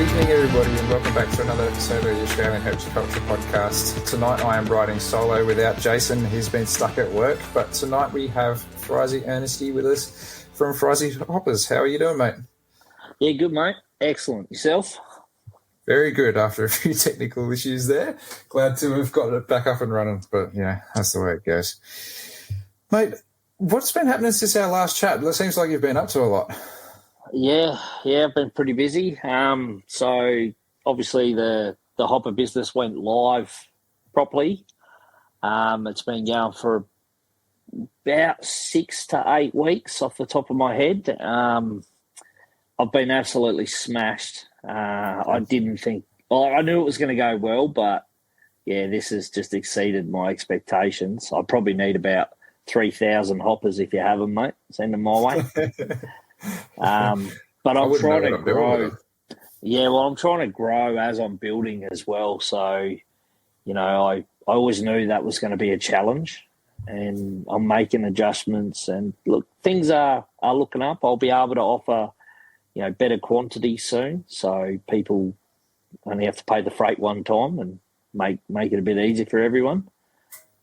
evening, everybody, and welcome back to another episode of the Australian Herpetoculture podcast. Tonight I am riding solo without Jason. He's been stuck at work, but tonight we have Fryzie Ernesty with us from Fryzie Hoppers. How are you doing, mate? Yeah, good, mate. Excellent. Yourself? Very good after a few technical issues there. Glad to have got it back up and running, but yeah, that's the way it goes. Mate, what's been happening since our last chat? It seems like you've been up to a lot. Yeah, I've been pretty busy. So obviously the hopper business went live properly. It's been going for about 6 to 8 weeks off the top of my head. I've been absolutely smashed. I didn't think, I knew it was going to go well, but yeah, this has just exceeded my expectations. I probably need about 3,000 hoppers if you have them, mate. Send them my way. But I'm trying to grow. Yeah, well, I'm trying to grow as I'm building as well. So, you know, I always knew that was going to be a challenge, and I'm making adjustments. And look, things are looking up. I'll be able to offer, you know, better quantity soon. So people only have to pay the freight one time and make it a bit easier for everyone.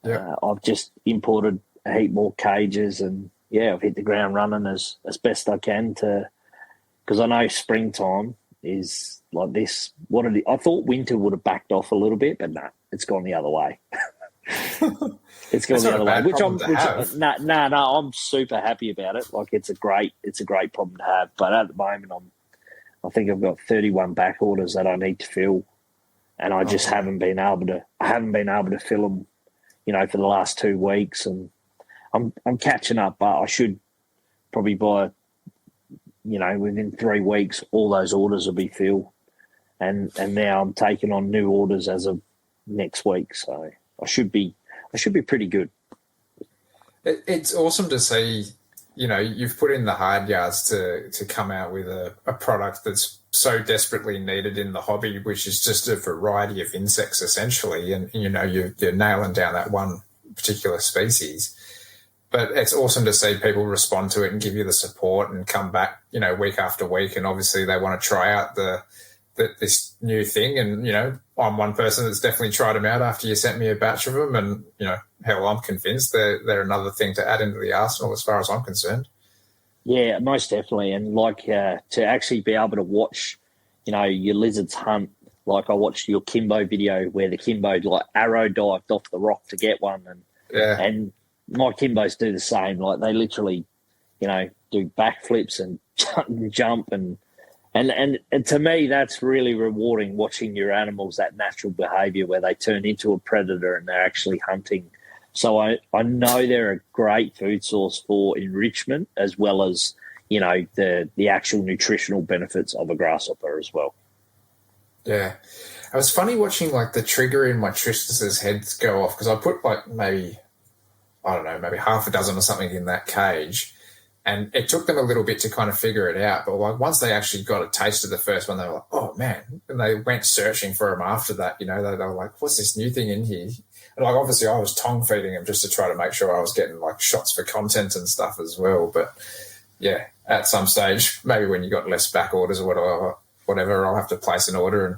Yeah. I've just imported a heap more cages, and yeah, I've hit the ground running as best I can because I know springtime is like this. I thought winter would have backed off a little bit, but no, it's gone the other way. It's gone the other way, I'm super happy about it. Like it's a great problem to have. But at the moment, I think I've got 31 back orders that I need to fill, and I just haven't been able to fill them, you know, for the last 2 weeks, and I'm catching up. But I should probably by, you know, within 3 weeks, all those orders will be filled, and now I'm taking on new orders as of next week, so I should be pretty good. It's awesome to see, you know, you've put in the hard yards to come out with a product that's so desperately needed in the hobby, which is just a variety of insects essentially, and you know you're nailing down that one particular species. But it's awesome to see people respond to it and give you the support and come back, you know, week after week. And obviously they want to try out this new thing. And, you know, I'm one person that's definitely tried them out after you sent me a batch of them. And, you know, hell, I'm convinced they're another thing to add into the arsenal as far as I'm concerned. Yeah, most definitely. And like to actually be able to watch, you know, your lizards hunt. Like I watched your Kimbo video where the Kimbo like arrow dived off the rock to get one. And my Kimbos do the same. Like they literally, you know, do backflips and jump and to me that's really rewarding, watching your animals, that natural behaviour where they turn into a predator and they're actually hunting. So I know they're a great food source for enrichment as well as, you know, the actual nutritional benefits of a grasshopper as well. Yeah. It was funny watching like the trigger in my Tristus's heads go off because I put like maybe half a dozen or something in that cage, and it took them a little bit to kind of figure it out. But like once they actually got a taste of the first one, they were like, "Oh man!" And they went searching for them after that. You know, they were like, "What's this new thing in here?" And like obviously, I was tongue feeding them just to try to make sure I was getting like shots for content and stuff as well. But yeah, at some stage, maybe when you got less back orders or whatever, I'll have to place an order. And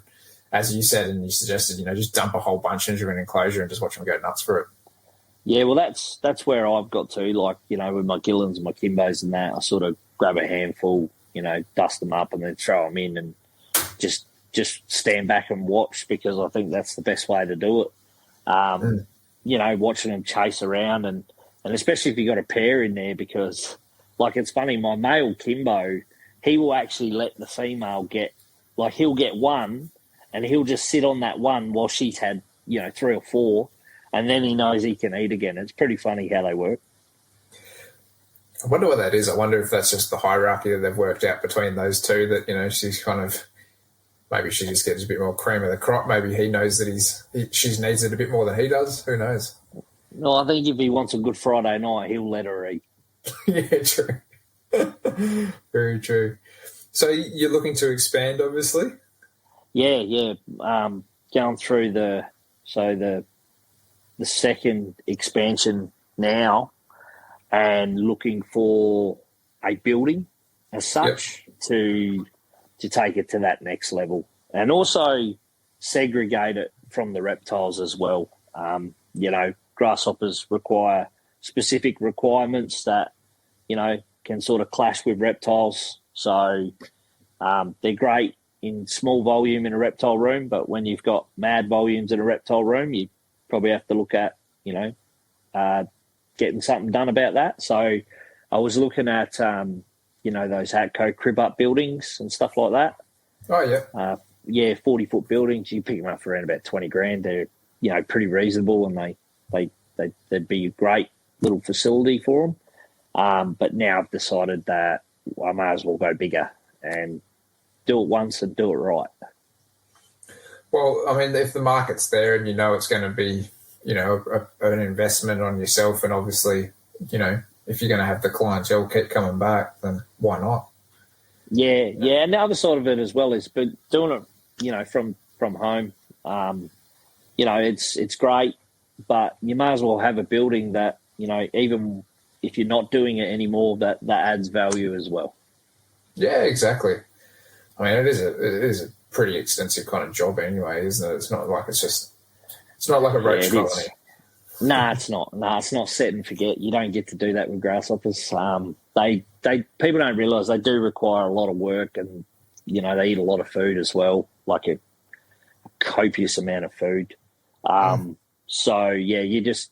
as you said and you suggested, you know, just dump a whole bunch into an enclosure and just watch them go nuts for it. Yeah, well, that's where I've got to. Like, you know, with my Gillens and my Kimbos and that, I sort of grab a handful, you know, dust them up and then throw them in and just stand back and watch because I think that's the best way to do it. You know, watching them chase around and especially if you got a pair in there because, like, it's funny, my male Kimbo, he will actually let the female get, like, he'll get one and he'll just sit on that one while she's had, you know, 3 or 4. And then he knows he can eat again. It's pretty funny how they work. I wonder what that is. I wonder if that's just the hierarchy that they've worked out between those two that, you know, she's kind of, maybe she just gets a bit more cream of the crop. Maybe he knows that she needs it a bit more than he does. Who knows? No, I think if he wants a good Friday night, he'll let her eat. Yeah, true. Very true. So you're looking to expand, obviously? Yeah. Going through the second expansion now and looking for a building as such to to take it to that next level, and also segregate it from the reptiles as well. Grasshoppers require specific requirements that, can sort of clash with reptiles. So they're great in small volume in a reptile room, but when you've got mad volumes in a reptile room, you probably have to look at, getting something done about that. So I was looking at, those Hatco crib up buildings and stuff like that. Oh, yeah. 40-foot buildings. You pick them up for around about 20 grand. They're, pretty reasonable, and they'd be a great little facility for them. But now I've decided that I may as well go bigger and do it once and do it right. Well, I mean, if the market's there and it's going to be, an investment on yourself, and obviously, if you're going to have the clientele keep coming back, then why not? Yeah. And the other side of it as well is, but doing it, from home, it's great, but you may as well have a building that, even if you're not doing it anymore, that adds value as well. Yeah, exactly. I mean, it is a pretty extensive kind of job anyway, isn't it? It's not like it's not like a roach colony. Nah, it's not. It's not set and forget. You don't get to do that with grasshoppers. They people don't realise they do require a lot of work, and they eat a lot of food as well, like a copious amount of food. So yeah, you just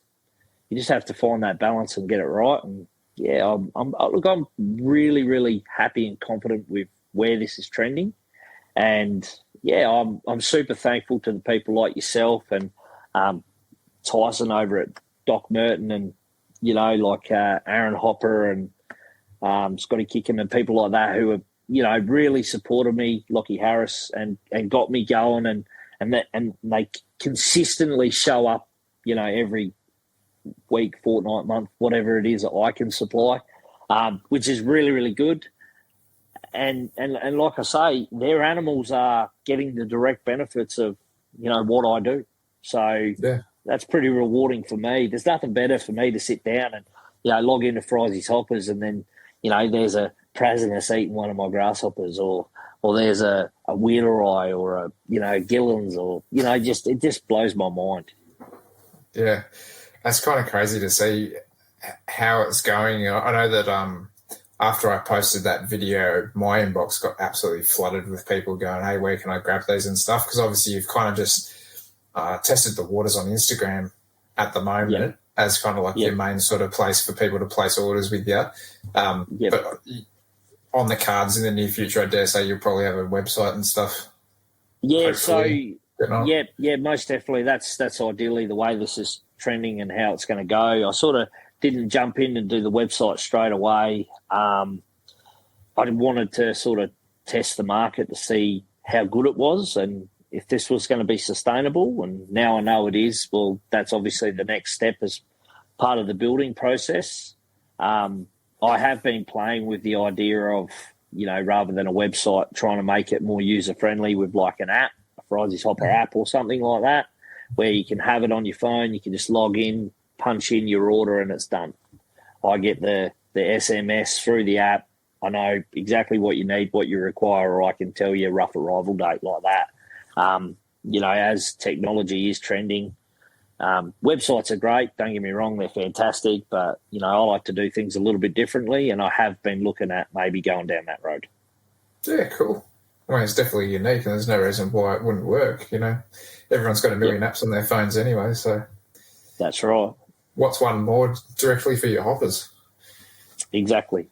have to find that balance and get it right. And yeah, I'm really, really happy and confident with where this is trending. And yeah, I'm super thankful to the people like yourself and Tyson over at Doc Merton, and Aaron Hopper and Scotty Kickham and people like that who have really supported me, Lockie Harris, and got me going, and they consistently show up, every week, fortnight, month, whatever it is that I can supply, which is really, really good. And like I say, their animals are getting the direct benefits of, what I do. So that's pretty rewarding for me. There's nothing better for me to sit down and, log into Fryzie Hoppers, and then, there's a Prasinus eating one of my grasshoppers, or there's a wheeler eye, or a, Gillens, or, it just blows my mind. Yeah. That's kind of crazy to see how it's going. I know that after I posted that video, my inbox got absolutely flooded with people going, hey, where can I grab these and stuff? Because obviously you've kind of just tested the waters on Instagram at the moment as kind of like your main sort of place for people to place orders with you. But on the cards in the near future, I dare say you'll probably have a website and stuff. Yeah, hopefully. Most definitely. That's ideally the way this is trending and how it's going to go. I sort of didn't jump in and do the website straight away. I wanted to sort of test the market to see how good it was and if this was going to be sustainable. And now I know it is. Well, that's obviously the next step as part of the building process. I have been playing with the idea of, rather than a website, trying to make it more user-friendly with like an app, a Fryzie Hopper app or something like that, where you can have it on your phone. You can just log in, punch in your order, and it's done. I get the SMS through the app. I know exactly what you need, what you require, or I can tell you a rough arrival date like that. As technology is trending, websites are great. Don't get me wrong, they're fantastic. But, I like to do things a little bit differently, and I have been looking at maybe going down that road. Yeah, cool. I mean, it's definitely unique, and there's no reason why it wouldn't work, Everyone's got a million apps on their phones anyway, so... That's right. What's one more directly for your hoppers? Exactly.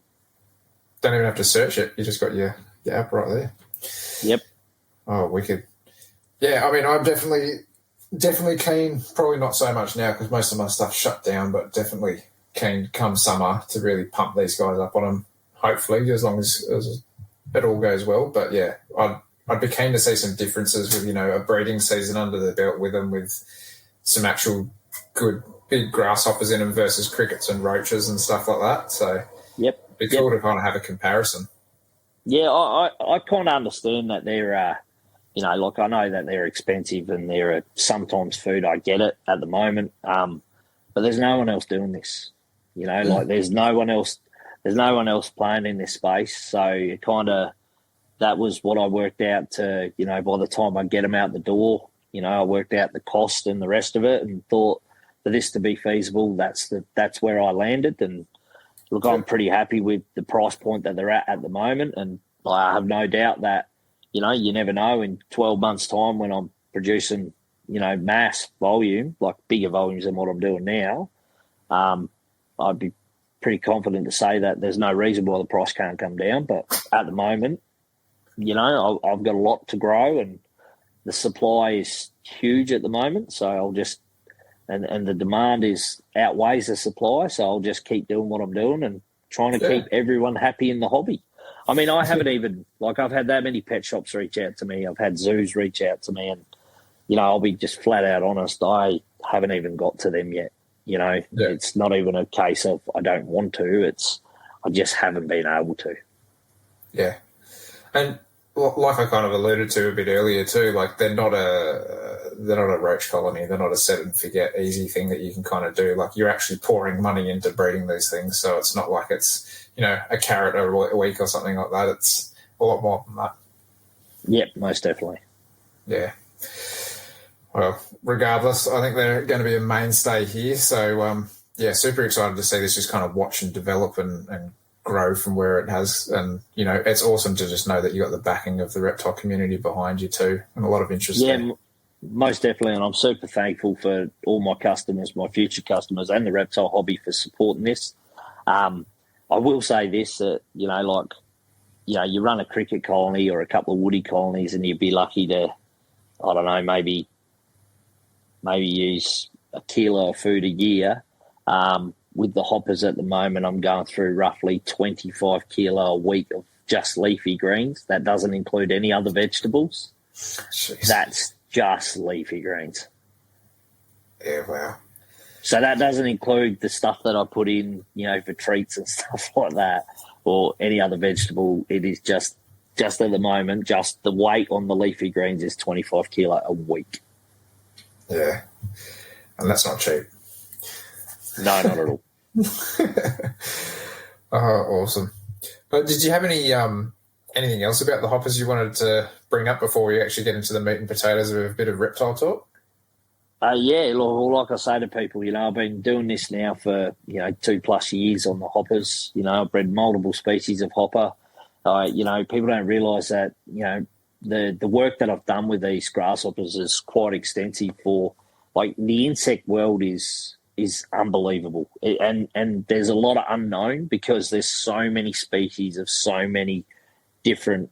Don't even have to search it. You just got your app right there. Yep. Oh, wicked. Yeah, I mean, I'm definitely keen, probably not so much now because most of my stuff's shut down, but definitely keen come summer to really pump these guys up on them, hopefully, as long as it all goes well. But, yeah, I'd be keen to see some differences with, a breeding season under the belt with them, with some actual good big grasshoppers in them versus crickets and roaches and stuff like that. So it'd be cool to kind of have a comparison. Yeah, I kind of understand that they're, I know that they're expensive and they're sometimes food. I get it at the moment, but there's no one else doing this. There's no one else playing in this space. So it kind of that was what I worked out to, by the time I get them out the door, I worked out the cost and the rest of it and thought for this to be feasible, that's where I landed. And look, I'm pretty happy with the price point that they're at the moment. And I have no doubt that, you never know in 12 months' time when I'm producing, mass volume, like bigger volumes than what I'm doing now, I'd be pretty confident to say that there's no reason why the price can't come down. But at the moment, I've got a lot to grow and the supply is huge at the moment. So I'll just, and the demand outweighs the supply. So I'll just keep doing what I'm doing and trying to keep everyone happy in the hobby. I mean, I haven't even, I've had that many pet shops reach out to me. I've had zoos reach out to me and, I'll be just flat out honest. I haven't even got to them yet. It's not even a case of I don't want to. I just haven't been able to. Yeah. And like I kind of alluded to a bit earlier too, like they're not a roach colony. They're not a set and forget easy thing that you can kind of do. Like you're actually pouring money into breeding these things. So it's not like it's, a carrot a week or something like that. It's a lot more than that. Yep, most definitely. Yeah. Well, regardless, I think they're going to be a mainstay here. So, super excited to see this just kind of watch and develop and grow from where it has. And, it's awesome to just know that you got the backing of the reptile community behind you too and a lot of interest there. Yeah, most definitely. And I'm super thankful for all my customers, my future customers and the reptile hobby for supporting this. I will say this, you run a cricket colony or a couple of woody colonies and you'd be lucky to, I don't know, maybe use a kilo of food a year. With the hoppers at the moment, I'm going through roughly 25 kilo a week of just leafy greens. That doesn't include any other vegetables. Jeez. That's just leafy greens. Yeah, wow. So that doesn't include the stuff that I put in, for treats and stuff like that or any other vegetable. It is just at the moment, just the weight on the leafy greens is 25 kilo a week. Yeah, and that's not cheap. No, not at all. Oh, awesome. But did you have anything else about the hoppers you wanted to bring up before we actually get into the meat and potatoes of a bit of reptile talk? Like I say to people, I've been doing this now for, 2+ years on the hoppers. I've bred multiple species of hopper. People don't realise that, the work that I've done with these grasshoppers is quite extensive for, the insect world is unbelievable. And there's a lot of unknown because there's so many species of so many different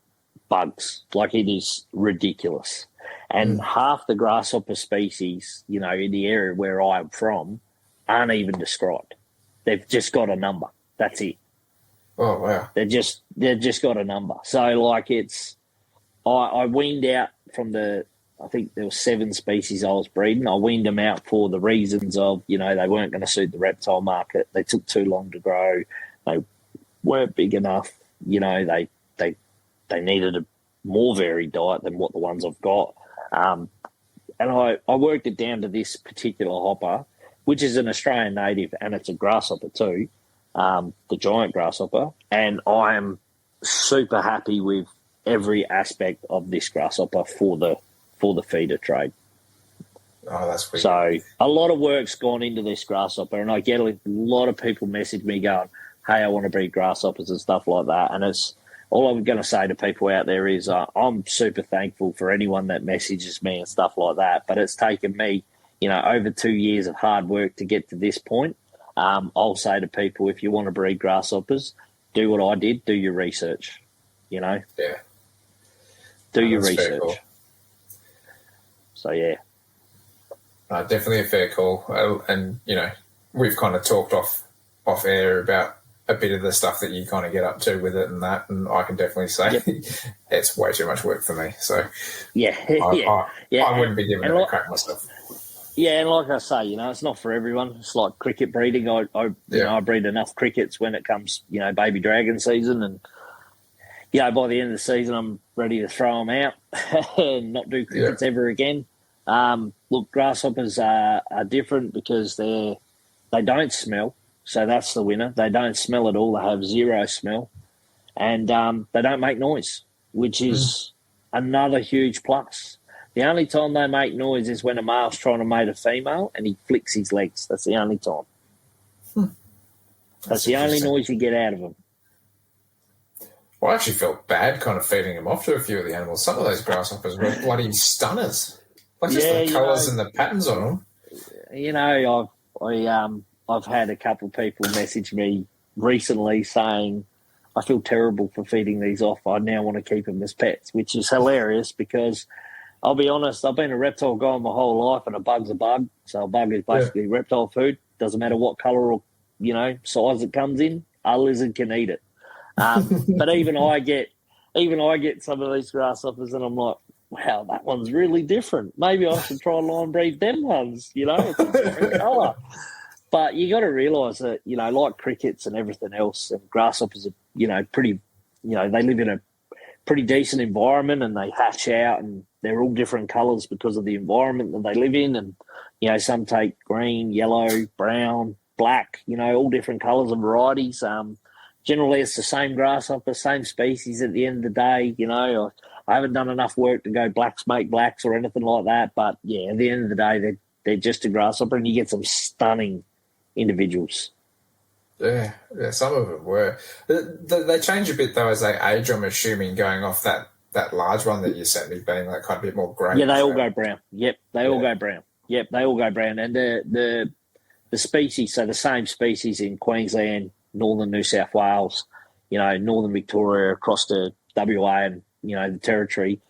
bugs. It is ridiculous. And half the grasshopper species, in the area where I'm from, aren't even described. They've just got a number. That's it. Oh, wow. They've just got a number. So, I weaned out from I think there were 7 species I was breeding. I weaned them out for the reasons of, they weren't going to suit the reptile market. They took too long to grow. They weren't big enough. They needed a more varied diet than what the ones I've got. And I worked it down to this particular hopper, which is an Australian native, and it's a grasshopper too, the giant grasshopper. And I am super happy with every aspect of this grasshopper for the feeder trade. Oh, that's pretty so good. A lot of work's gone into this grasshopper, and I get a lot of people message me going, hey, I want to breed grasshoppers and stuff like that. And it's all I'm going to say to people out there is I'm super thankful for anyone that messages me and stuff like that. But it's taken me, over 2 years of hard work to get to this point. I'll say to people, if you want to breed grasshoppers, do what I did, do your research, Yeah. Do your research. Cool. So, yeah. Definitely a fair call. And, we've kind of talked off air about a bit of the stuff that you kind of get up to with it and that, and I can definitely say it's way too much work for me. So, I wouldn't be giving it a crack myself. Yeah, and like I say, it's not for everyone. It's like cricket breeding. I breed enough crickets when it comes, baby dragon season, and by the end of the season, I'm ready to throw them out and not do crickets ever again. Look, grasshoppers are different because they don't smell, so that's the winner. They don't smell at all. They have zero smell, and they don't make noise. which is another huge plus. The only time they make noise is when a male's trying to mate a female and he flicks his legs. That's the only time. That's the only noise you get out of them. Well, I actually felt bad kind of feeding them off to a few of the animals. Some of those grasshoppers were bloody stunners. Like just the colours and the patterns on them. You know, I've had a couple of people message me recently saying, I feel terrible for feeding these off. I now want to keep them as pets, which is hilarious because I'll be honest, I've been a reptile guy my whole life and a bug's a bug. So a bug is basically reptile food. Doesn't matter what colour or, size it comes in, a lizard can eat it. But even I get some of these grasshoppers and I'm like, wow, that one's really different. Maybe I should try and line breed them ones, it's a different colour. But you got to realise that, like crickets and everything else, and grasshoppers are, pretty, they live in a pretty decent environment and they hatch out and they're all different colours because of the environment that they live in. And, some take green, yellow, brown, black, all different colours and varieties. Generally, it's the same grasshopper, same species at the end of the day. I haven't done enough work to go blacks make blacks or anything like that. But, yeah, at the end of the day, they're just a grasshopper and you get some stunning individuals. Yeah, some of them were. They change a bit, though, as they age, I'm assuming, going off that large one that you sent me being like kind of a bit more grey. Yeah, they all go brown. Yep, they all go brown. Yep, they all go brown. And the species, so the same species in Queensland, northern New South Wales, northern Victoria, across to WA and, the Territory.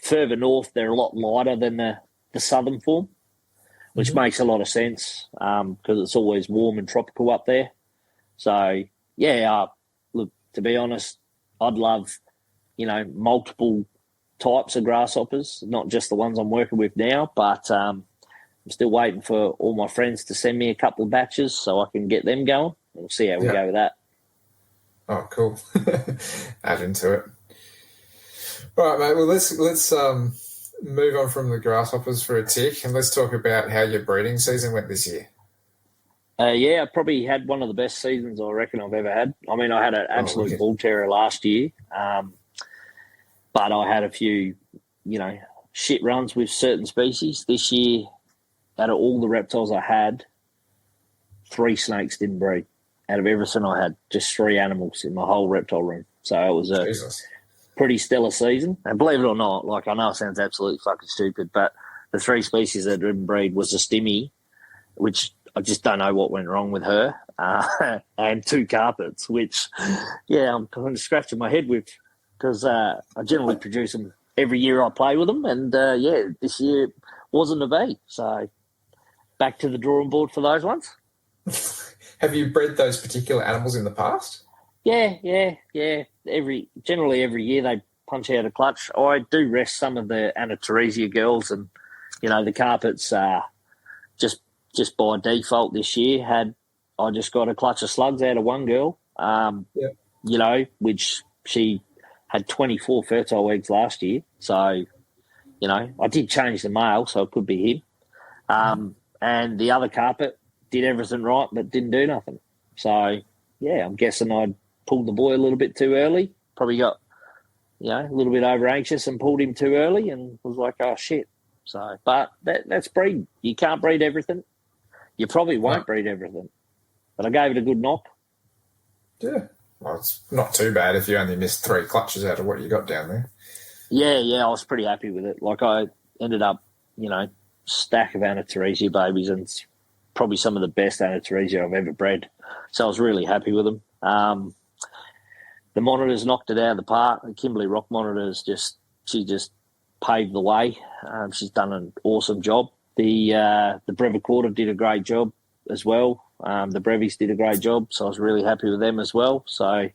Further north, they're a lot lighter than the southern form, which makes a lot of sense because it's always warm and tropical up there. So, look, to be honest, I'd love, multiple types of grasshoppers, not just the ones I'm working with now, but I'm still waiting for all my friends to send me a couple of batches so I can get them going. We'll see how we go with that. Oh, cool. Add into it. All right, mate. Well, let's move on from the grasshoppers for a tick and let's talk about how your breeding season went this year. I probably had one of the best seasons I reckon I've ever had. I mean, I had an absolute bull terror last year, but I had a few, shit runs with certain species. This year, out of all the reptiles I had, 3 snakes didn't breed. Out of everything I had, just 3 animals in my whole reptile room. So it was a pretty stellar season. And believe it or not, like I know it sounds absolutely fucking stupid, but the 3 species that didn't breed was a stimmy, which I just don't know what went wrong with her, and 2 carpets, which, I'm kind of scratching my head with because I generally produce them every year I play with them. And, this year wasn't a V. So back to the drawing board for those ones. Have you bred those particular animals in the past? Yeah. Generally every year they punch out a clutch. I do rest some of the Anateresia girls and, the carpets just by default this year I just got a clutch of slugs out of one girl, which she had 24 fertile eggs last year. So, I did change the male, so it could be him. And the other carpet did everything right but didn't do nothing. So, I'm guessing I pulled the boy a little bit too early. Probably got, a little bit over anxious and pulled him too early and was like, oh, shit. So, but that's breeding. You can't breed everything. You probably won't breed everything. But I gave it a good knock. Yeah. Well, it's not too bad if you only missed 3 clutches out of what you got down there. Yeah, I was pretty happy with it. Like I ended up, stack of Anateresia babies and it's probably some of the best Anateresia I've ever bred. So I was really happy with them. The monitors knocked it out of the park. The Kimberley Rock monitors she just paved the way. She's done an awesome job. The Brevicorder did a great job as well. The Brevies did a great job, so I was really happy with them as well. So, I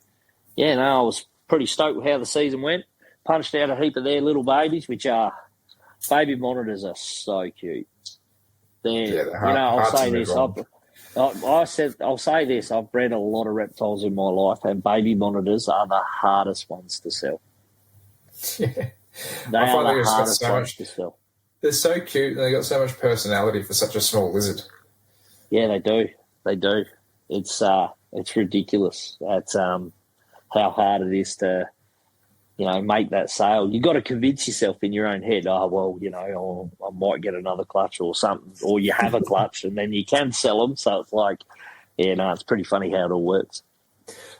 was pretty stoked with how the season went. Punched out a heap of their little babies, which are baby monitors are so cute. They're I'll say this. I'll say this. I've bred a lot of reptiles in my life, and baby monitors are the hardest ones to sell. Yeah. They are the hardest ones to sell. They're so cute and they got so much personality for such a small lizard. Yeah, they do. They do. It's ridiculous. That's how hard it is to make that sale. You got to convince yourself in your own head, I might get another clutch or something, or you have a clutch and then you can sell them. So it's like, it's pretty funny how it all works.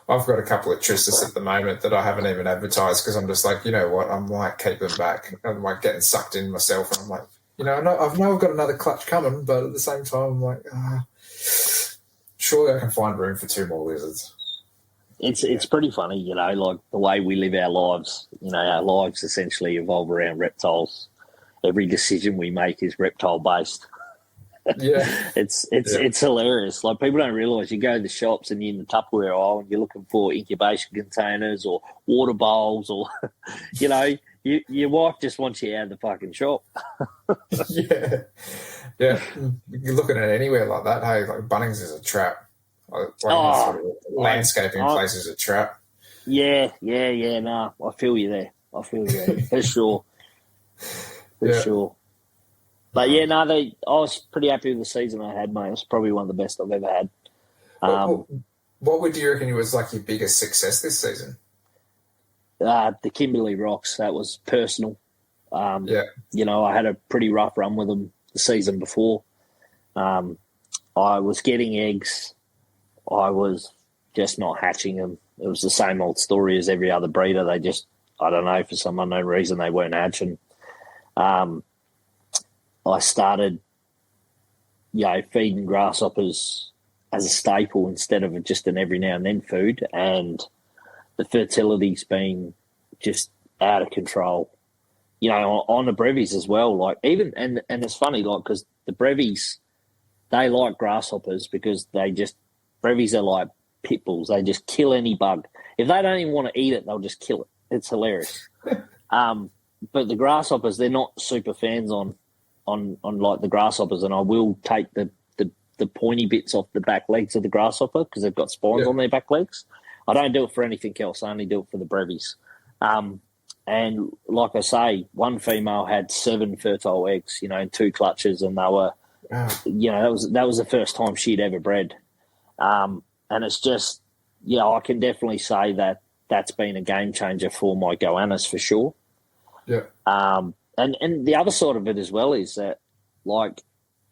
I've got a couple of Tristis at the moment that I haven't even advertised because I'm just like, you know what, I might keep them back. I'm like getting sucked in myself, and I'm like, I know I've got another clutch coming, but at the same time, I'm like, surely I can find room for 2 more lizards. It's pretty funny, like the way we live our lives. Our lives essentially evolve around reptiles. Every decision we make is reptile based. Yeah, it's hilarious. Like, people don't realise, you go to the shops and you're in the Tupperware aisle and you're looking for incubation containers or water bowls, or your wife just wants you out of the fucking shop. yeah. You're looking at it anywhere like that. Hey, like Bunnings is a trap. Landscaping place is a trap. Yeah. Nah, I feel you there. For sure. For sure. But I was pretty happy with the season I had, mate. It was probably one of the best I've ever had. What would you reckon was like your biggest success this season? The Kimberley Rocks. That was personal. I had a pretty rough run with them the season before. I was getting eggs. I was just not hatching them. It was the same old story as every other breeder. They just, I don't know, for some unknown reason, they weren't hatching. I started, feeding grasshoppers as a staple instead of just an every now and then food, and the fertility's been just out of control. On the brevies as well. Like, even and it's funny, like, because the brevies, they like grasshoppers because brevies are like pit bulls. They just kill any bug. If they don't even want to eat it, they'll just kill it. It's hilarious. But the grasshoppers, they're not super fans on like the grasshoppers, and I will take the pointy bits off the back legs of the grasshopper because they've got spines on their back legs. I don't do it for anything else. I only do it for the brevies. And like I say, one female had 7 fertile eggs, in 2 clutches, and they were, that was the first time she'd ever bred. And it's just, I can definitely say that that's been a game changer for my goannas for sure. Yeah. And the other side of it as well is that, like,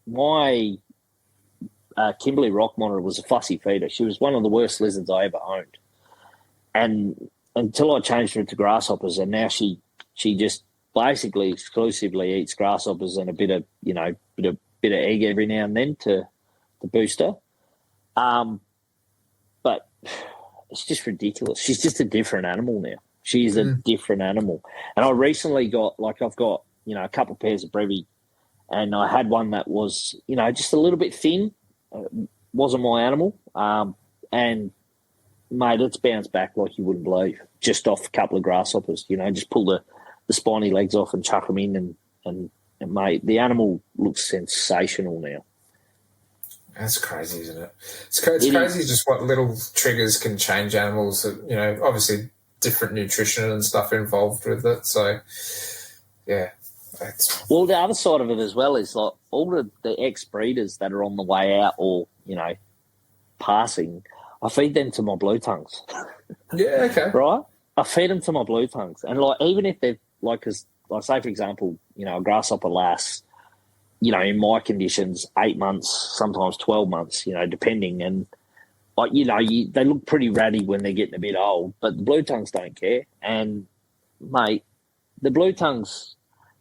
my Kimberley Rock Monitor was a fussy feeder. She was one of the worst lizards I ever owned. And until I changed her to grasshoppers, and now she just basically exclusively eats grasshoppers and a bit of egg every now and then to boost her. But it's just ridiculous. She's just a different animal now. She's a different animal. And I recently I've got, a couple of pairs of brevi, and I had one that was, just a little bit thin. Wasn't my animal. And, mate, it's bounced back like you wouldn't believe, just off a couple of grasshoppers. Just pull the spiny legs off and chuck them in, and mate, the animal looks sensational now. That's crazy, isn't it? It's crazy just what little triggers can change animals. Obviously different nutrition and stuff involved with it. So, yeah. Well, the other side of it as well is, like, all the ex-breeders that are on the way out or, passing, I feed them to my blue tongues. Yeah, okay. Right? I feed them to my blue tongues. And, like, even if they're, like, because, like, say, for example, a grasshopper lasts, in my conditions, 8 months, sometimes 12 months, depending. And, like, they look pretty ratty when they're getting a bit old, but the blue tongues don't care. And, mate, the blue tongues,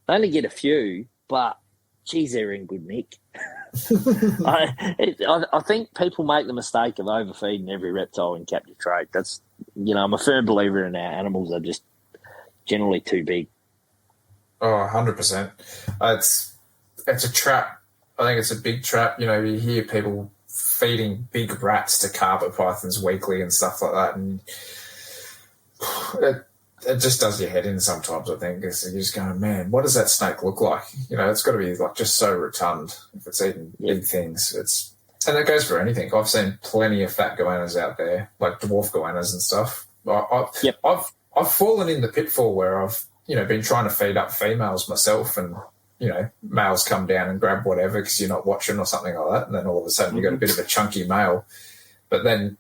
they only get a few, but, geez, they're in good nick. I think people make the mistake of overfeeding every reptile in captive trade. That's, I'm a firm believer in our animals are just generally too big. Oh, 100%. It's a trap. I think it's a big trap. You hear people feeding big rats to carpet pythons weekly and stuff like that, and it just does your head in sometimes, I think. Because you're just going, man, what does that snake look like? It's got to be like just so rotund if it's eating big things. And that goes for anything. I've seen plenty of fat goannas out there, like dwarf goannas and stuff. I've fallen in the pitfall where I've been trying to feed up females myself, and males come down and grab whatever because you're not watching or something like that, and then all of a sudden you've got a bit of a chunky male. But then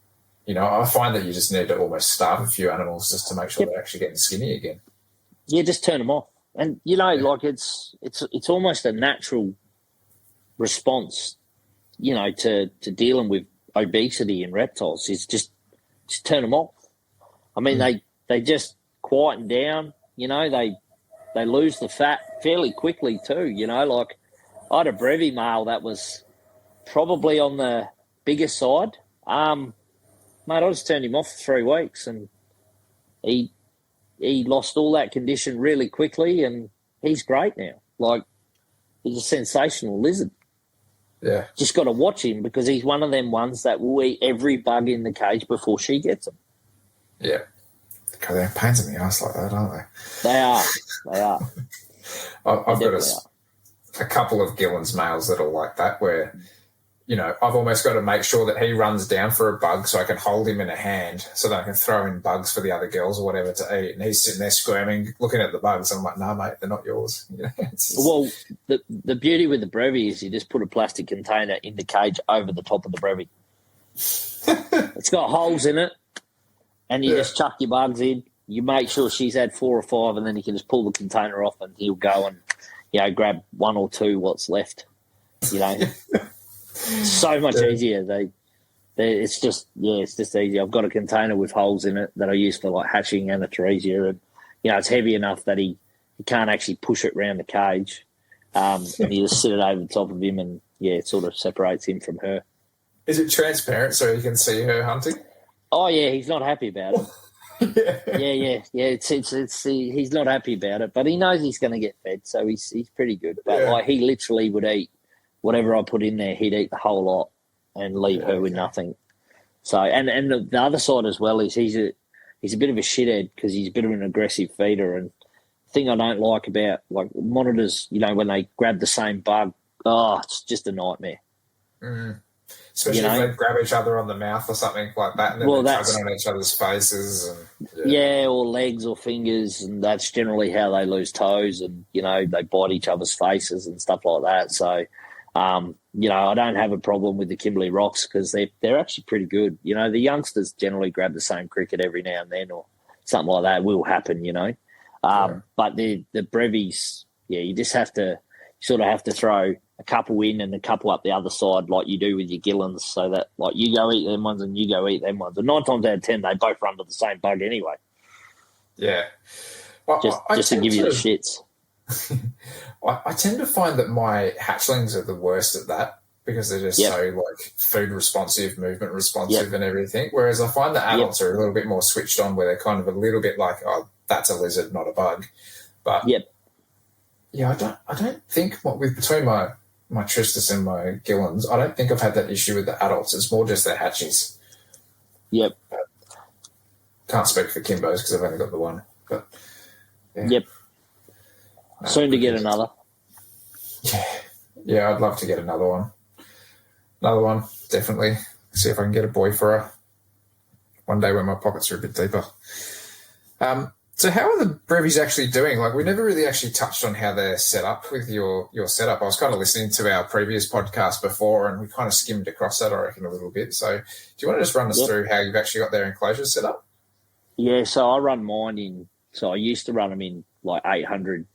I find that you just need to almost starve a few animals just to make sure they're actually getting skinny again. Yeah, just turn them off. And, like it's almost a natural response, to dealing with obesity in reptiles is just turn them off. I mean, they just quieten down, they lose the fat fairly quickly too, like I had a Brevi male that was probably on the bigger side. Mate, I just turned him off for 3 weeks and he lost all that condition really quickly and he's great now. Like, he's a sensational lizard. Yeah. Just got to watch him because he's one of them ones that will eat every bug in the cage before she gets them. Yeah. God, they're pains in the ass like that, aren't they? They are. I've got a couple of Gillen's males that are like that where, I've almost got to make sure that he runs down for a bug so I can hold him in a hand so that I can throw in bugs for the other girls or whatever to eat. And he's sitting there squirming, looking at the bugs. And I'm like, no, mate, they're not yours. Well, the beauty with the Brevi is you just put a plastic container in the cage over the top of the Brevi. It's got holes in it, and you just chuck your bugs in. You make sure she's had 4 or 5, and then you can just pull the container off and he'll go and, grab 1 or 2 what's left, So much easier. It's just easy. I've got a container with holes in it that I use for like hatching Anatheresia, and it's heavy enough that he can't actually push it around the cage, and you just sit it over the top of him, and it sort of separates him from her. Is it transparent so you can see her hunting? Oh yeah, he's not happy about it. Yeah. He's not happy about it, but he knows he's going to get fed, so he's pretty good. But like he literally would eat whatever I put in there. He'd eat the whole lot and leave her with nothing. So and the other side as well is he's a bit of a shithead because he's a bit of an aggressive feeder. And the thing I don't like about like monitors, when they grab the same bug, it's just a nightmare. Mm. Especially if they grab each other on the mouth or something like that, and then they're chugging on each other's faces. And, or legs or fingers, and that's generally how they lose toes, and, they bite each other's faces and stuff like that. So, I don't have a problem with the Kimberley Rocks because they're actually pretty good. The youngsters generally grab the same cricket every now and then or something like that will happen, But the Brevis, you just have to throw a couple in and a couple up the other side like you do with your Gillens, so that like you go eat them ones and you go eat them ones. And 9 times out of 10, they both run to the same bug anyway. Yeah. Well, just to give you the shits. I tend to find that my hatchlings are the worst at that because they're just so like food responsive, movement responsive and everything. Whereas I find the adults are a little bit more switched on where they're kind of a little bit like, oh, that's a lizard, not a bug. But I don't think between my Tristis and my Gillens, I don't think I've had that issue with the adults. It's more just their hatchies. Yep. But can't speak for Kimbos because I've only got the one. But Yep. Soon to get another. Yeah, I'd love to get another one. Definitely. See if I can get a boy for her one day when my pockets are a bit deeper. So how are the Brevis actually doing? Like, we never really actually touched on how they're set up with your setup. I was kind of listening to our previous podcast before and we kind of skimmed across that, I reckon, a little bit. So do you want to just run us through how you've actually got their enclosure set up? Yeah, so I run mine I used to run them in like 800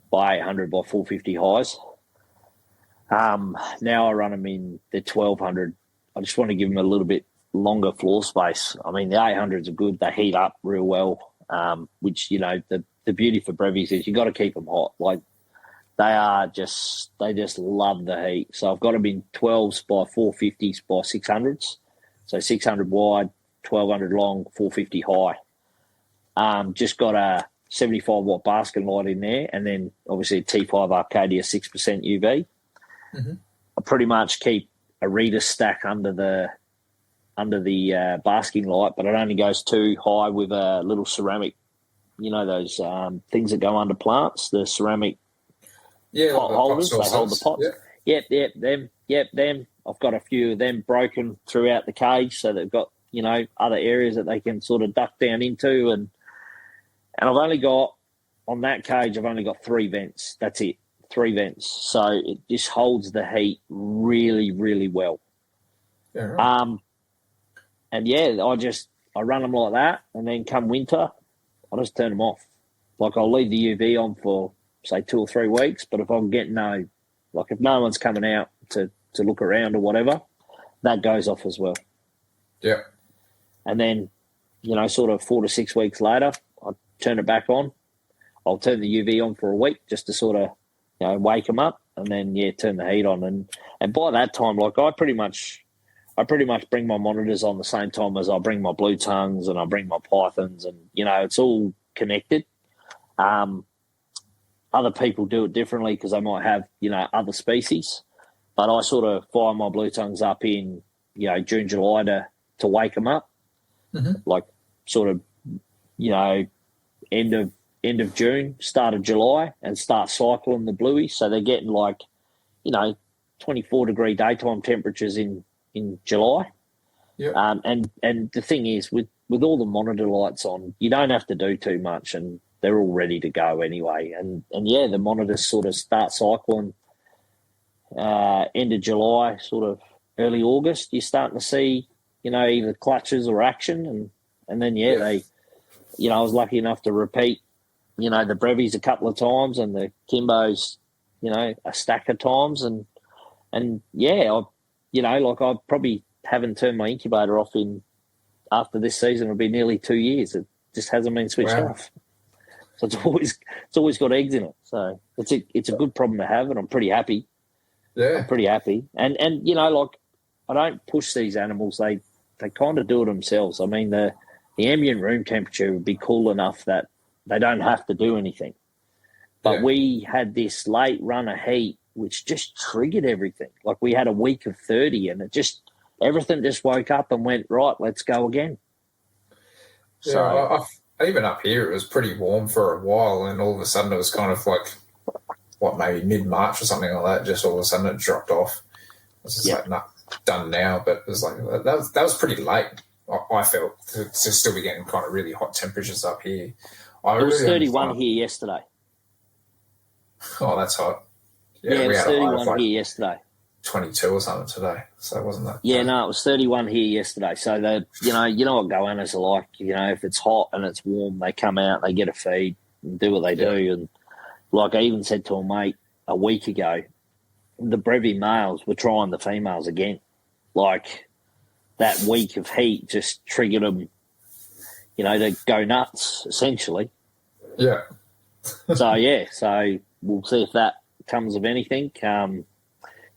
by 800 by 450 highs. Now I run them in the 1200. I just want to give them a little bit longer floor space. I mean, the 800s are good. They heat up real well. Which, the beauty for Brevis is you got to keep them hot. Like they just love the heat. So I've got them in 12s by 450s by 600s. So 600 wide, 1200 long, 450 high. Just got a 75 watt basket light in there, and then obviously a T5 Arcadia 6% UV. Mm-hmm. I pretty much keep a reader stack under the basking light, but it only goes too high with a little ceramic, those things that go under plants, the ceramic pot holders, they hold the pots. Them. I've got a few of them broken throughout the cage, so they've got, other areas that they can sort of duck down into. And I've only got, on that cage, I've only got 3 vents. That's it, 3 vents. So it just holds the heat really, really well. Yeah, right. yeah, I run them like that, and then come winter, I just turn them off. Like I'll leave the UV on for say 2 or 3 weeks, but if I'm getting if no one's coming out to look around or whatever, that goes off as well. Yeah. And then, sort of 4 to 6 weeks later, I turn it back on. I'll turn the UV on for a week just to sort of, wake them up, and then turn the heat on. And by that time, like I pretty much bring my monitors on the same time as I bring my blue tongues and I bring my pythons, and it's all connected. Other people do it differently because they might have other species, but I sort of fire my blue tongues up in June, July to wake them up, like sort of end of June, start of July, and start cycling the blueies. So they're getting 24-degree daytime temperatures in July. Yeah. And the thing is, with all the monitor lights on, you don't have to do too much, and they're all ready to go anyway. And the monitors sort of start cycling end of July, sort of early August. You're starting to see, either clutches or action, and then they, I was lucky enough to repeat, the brevies a couple of times and the Kimbos, a stack of times, and I probably haven't turned my incubator off after this season. It'll be nearly 2 years. It just hasn't been switched off. So it's always got eggs in it. So it's a good problem to have, and I'm pretty happy. Yeah, I'm pretty happy. And I don't push these animals. They kind of do it themselves. I mean, the ambient room temperature would be cool enough that they don't have to do anything. But we had this late run of heat, which just triggered everything. Like we had a week of 30, and everything just woke up and went, right, let's go again. Yeah, so even up here, it was pretty warm for a while, and all of a sudden it was kind of like, maybe mid-March or something like that. Just all of a sudden it dropped off. It was just done now, but it was like that was pretty late. I felt to still be getting kind of really hot temperatures up here. It was 31 here yesterday. Oh, that's hot. Yeah, it was 31 here yesterday. 22 or something today, so it wasn't that. Yeah, no, it was 31 here yesterday. So you know what goannas are like. If it's hot and it's warm, they come out, they get a feed, and do what they do. And like I even said to a mate a week ago, the brevy males were trying the females again. Like that week of heat just triggered them, to go nuts essentially. Yeah. So we'll see if that comes of anything. And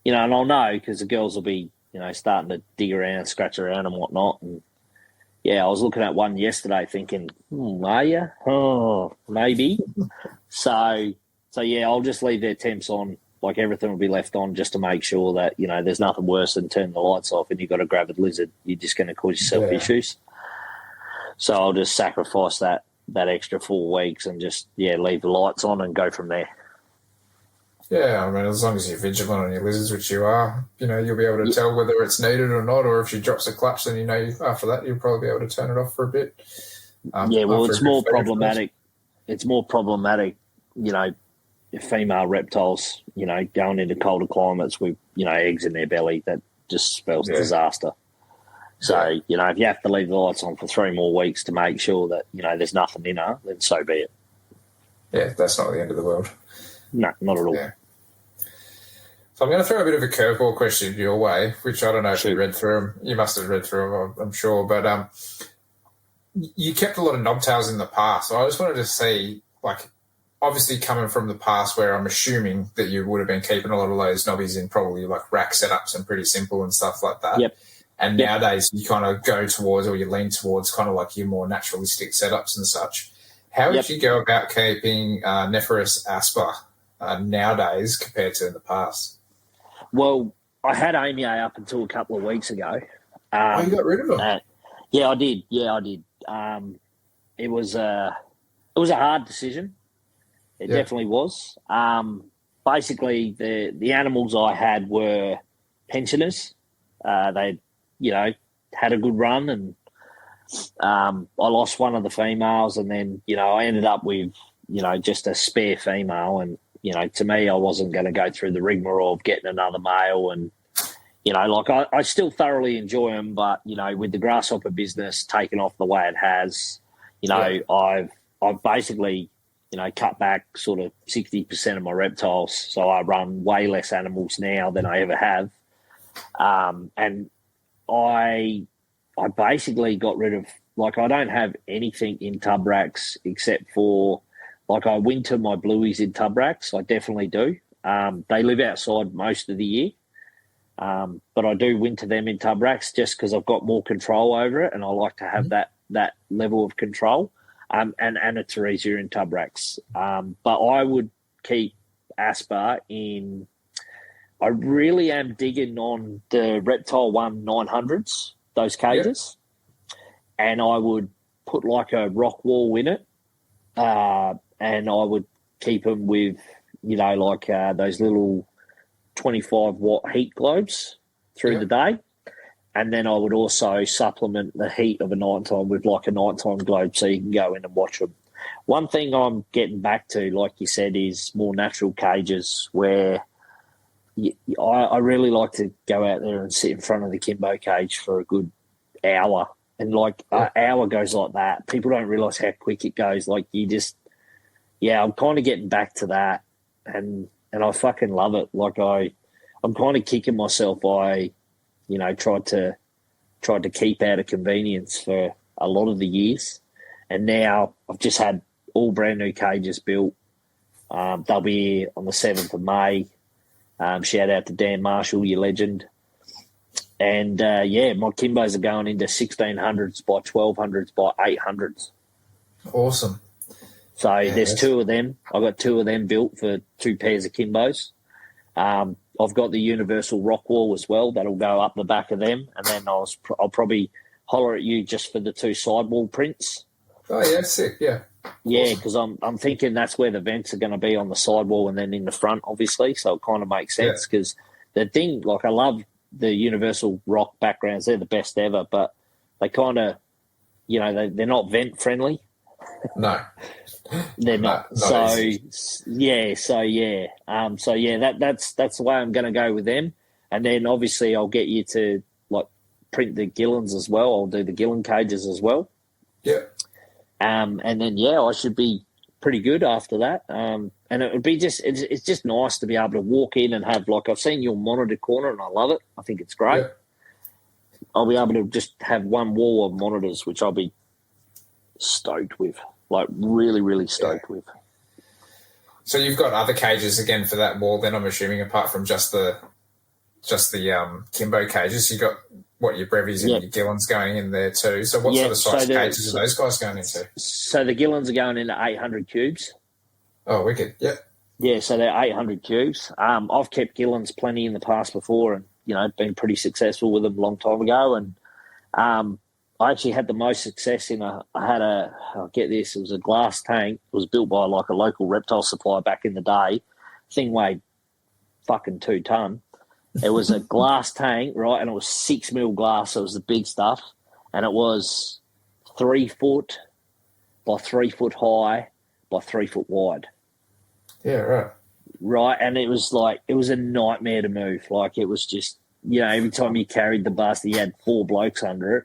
I'll know because the girls will be, starting to dig around, scratch around and whatnot. And, I was looking at one yesterday thinking, are you? Oh, maybe. So, I'll just leave their temps on. Like everything will be left on just to make sure that, there's nothing worse than turning the lights off and you've got a gravid lizard. You're just going to cause yourself issues. So I'll just sacrifice that extra 4 weeks and just, leave the lights on and go from there. Yeah, I mean, as long as you're vigilant on your lizards, which you are, you'll be able to tell whether it's needed or not, or if she drops a clutch, then after that you'll probably be able to turn it off for a bit. It's more problematic. It's more problematic, female reptiles, going into colder climates with, eggs in their belly. That just spells disaster. So, if you have to leave the lights on for 3 more weeks to make sure that, there's nothing in her, then so be it. Yeah, that's not the end of the world. No, not at all. Yeah. So I'm going to throw a bit of a curveball question your way, which I don't know if you read through them. You must have read through them, I'm sure. But you kept a lot of knobtails in the past. So I just wanted to see, obviously coming from the past where I'm assuming that you would have been keeping a lot of those knobbies in probably rack setups and pretty simple and stuff like that. Yep. And nowadays you kind of go towards, or you lean towards kind of your more naturalistic setups and such. How would you go about keeping Nephrus asper nowadays compared to in the past? Well, I had Amy up until a couple of weeks ago. You got rid of them? I did. It was a hard decision. It definitely was. Basically, the animals I had were pensioners. They, had a good run, and I lost one of the females, and then, I ended up with, just a spare female. And, to me, I wasn't going to go through the rigmarole of getting another male and, you know, like I still thoroughly enjoy them, but, you know, with the grasshopper business taking off the way it has, you know, I've basically, you know, cut back sort of 60% of my reptiles. So I run way less animals now than I ever have. And I basically got rid of, like, I don't have anything in tub racks except for, like, I winter my blueies in tub racks. I definitely do. They live outside most of the year. But I do winter them in tub racks just because I've got more control over it, and I like to have that level of control. And it's easier in tub racks. But I would keep Asper in. I really am digging on the Reptile One 900s, those cages, and I would put like a rock wall in it, and I would keep them with, you know, like those little 25-watt heat globes through the day. And then I would also supplement the heat of a nighttime with like a nighttime globe so you can go in and watch them. One thing I'm getting back to, like you said, is more natural cages where I really like to go out there and sit in front of the Kimbo cage for a good hour. And like an hour goes like that. People don't realise how quick it goes. Like you just, I'm kind of getting back to that. And I fucking love it. Like I'm kind of kicking myself. I, you know, tried to keep out of convenience for a lot of the years, and now I've just had all brand new cages built. They'll be here on the 7th of May. Shout out to Dan Marshall, your legend. And my Kimbos are going into 1600s by 1200s by 800s. Awesome. So there's two of them. I've got two of them built for 2 pairs of Kimbos. I've got the universal rock wall as well. That'll go up the back of them. And then I'll probably holler at you just for the 2 sidewall prints. Oh, yeah, sick, yeah. Yeah, because I'm thinking that's where the vents are going to be, on the sidewall and then in the front, obviously. So it kind of makes sense because the thing, like, I love the universal rock backgrounds. They're the best ever, but they kind of, you know, they're not vent friendly. No. They're not. That's the way I'm going to go with them. And then obviously I'll get you to like print the Gillens as well. I'll do the Gillen cages as well. Yeah. And then I should be pretty good after that. And it would be it's just nice to be able to walk in and have, like, I've seen your monitor corner and I love it. I think it's great. Yeah. I'll be able to just have one wall of monitors, which I'll be stoked with. Like, really, really stoked with. So you've got other cages again for that wall then, I'm assuming, apart from just the Kimbo cages. You got your Brevies and your Gillens going in there too. So what sort of size cages are those guys going into? So the Gillens are going into 800 cubes. Oh, wicked! Yep. Yeah, so they're 800 cubes. I've kept Gillens plenty in the past before, and been pretty successful with them a long time ago. And I actually had the most success in get this, it was a glass tank. It was built by like a local reptile supplier back in the day. Thing weighed fucking 2 ton. It was a glass tank, right? And it was 6 mil glass. So it was the big stuff. And it was 3 foot by 3 foot high by 3 foot wide. Yeah, right. Right. And it was a nightmare to move. Like, it was just, every time you carried the bus, you had 4 blokes under it.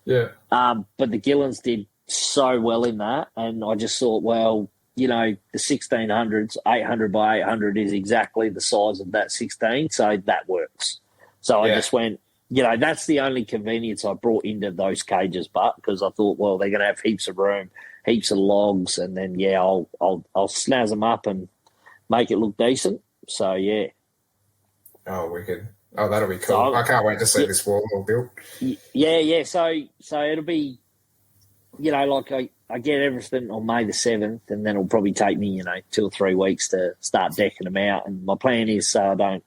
Yeah. But the Gillens did so well in that, and I just thought, well, the 1600s, 800 by 800 is exactly the size of that 16, so that works. So I just went, that's the only convenience I brought into those cages, but because I thought, well, they're going to have heaps of room, heaps of logs, and then I'll snazz them up and make it look decent. So yeah. Oh, wicked. Oh, that'll be cool. So, I can't wait to see this wall all built. Yeah. So it'll be, I get everything on May the 7th, and then it'll probably take me, 2 or 3 weeks to start decking them out. And my plan is so I don't,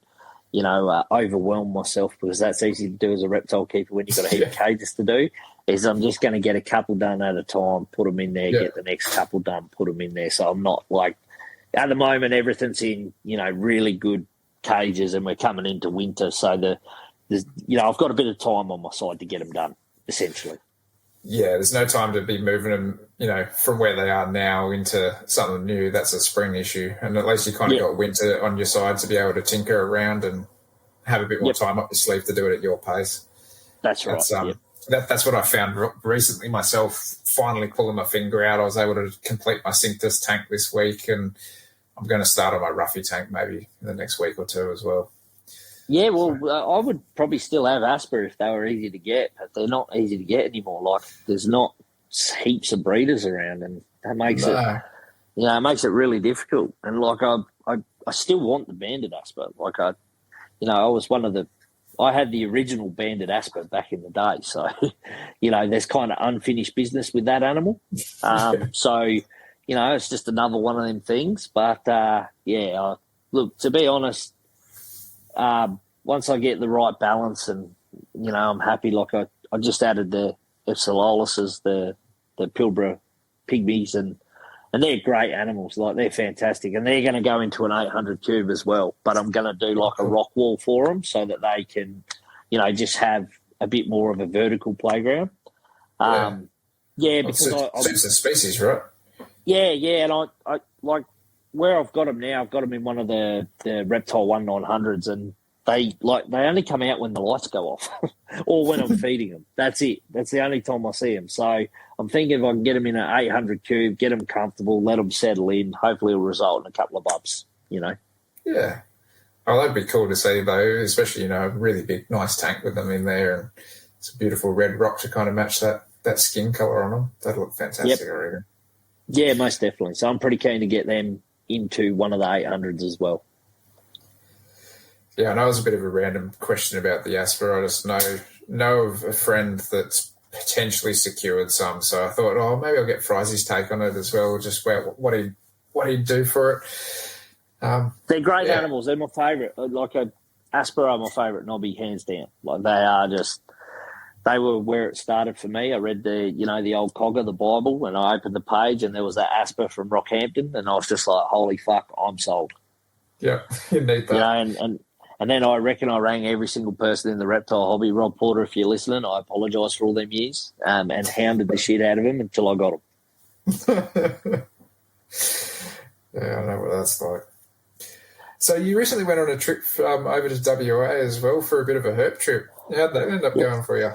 overwhelm myself, because that's easy to do as a reptile keeper when you've got a heap of cages to do, is I'm just going to get a couple done at a time, put them in there, get the next couple done, put them in there. So I'm not like, at the moment, everything's in, really good cages, and we're coming into winter, so I've got a bit of time on my side to get them done, essentially. Yeah, there's no time to be moving them, from where they are now into something new. That's a spring issue, and at least you kind of got winter on your side to be able to tinker around and have a bit more time up your sleeve to do it at your pace. That's right. That's what I found recently myself, finally pulling my finger out. I was able to complete my Synctus tank this week, and I'm going to start on my Ruffy tank maybe in the next week or two as well. Yeah, well, I would probably still have Asper if they were easy to get, but they're not easy to get anymore. Like, there's not heaps of breeders around, and that makes it makes it really difficult. And like, I still want the banded Asper. Like, I was I had the original banded Asper back in the day, so there's kind of unfinished business with that animal. So it's just another one of them things. But look, to be honest. Once I get the right balance and, I'm happy, like I just added the Epsiloluses, the Pilbara pygmies, and they're great animals. Like, they're fantastic. And they're going to go into an 800 cube as well. But I'm going to do like a rock wall for them so that they can, just have a bit more of a vertical playground. Because suits the species, right? Yeah, and I like, where I've got them now, I've got them in one of the Reptile 1900s, and they only come out when the lights go off or when I'm feeding them. That's it. That's the only time I see them. So I'm thinking if I can get them in an 800 cube, get them comfortable, let them settle in, hopefully it'll result in a couple of bubs, Yeah. Oh, that'd be cool to see, though, especially, a really big, nice tank with them in there, and it's a beautiful red rock to kind of match that skin colour on them. That'd look fantastic, I reckon. Yeah, most definitely. So I'm pretty keen to get them into one of the 800s as well. Yeah, I know it was a bit of a random question about the Asper. I just know of a friend that's potentially secured some, so I thought, maybe I'll get Fryzie's take on it as well, just what he'd do for it. They're great animals. They're my favourite. Like, Asper are my favourite nobby, hands down. Like, they were where it started for me. I read the old Cogger, the Bible, and I opened the page and there was that Asper from Rockhampton, and I was just like, holy fuck, I'm sold. Yeah, you need that. And then I reckon I rang every single person in the reptile hobby. Rob Porter, if you're listening, I apologise for all them years, and hounded the shit out of him until I got him. Yeah, I know what that's like. So you recently went on a trip over to WA as well for a bit of a herp trip. How'd that end up going for you?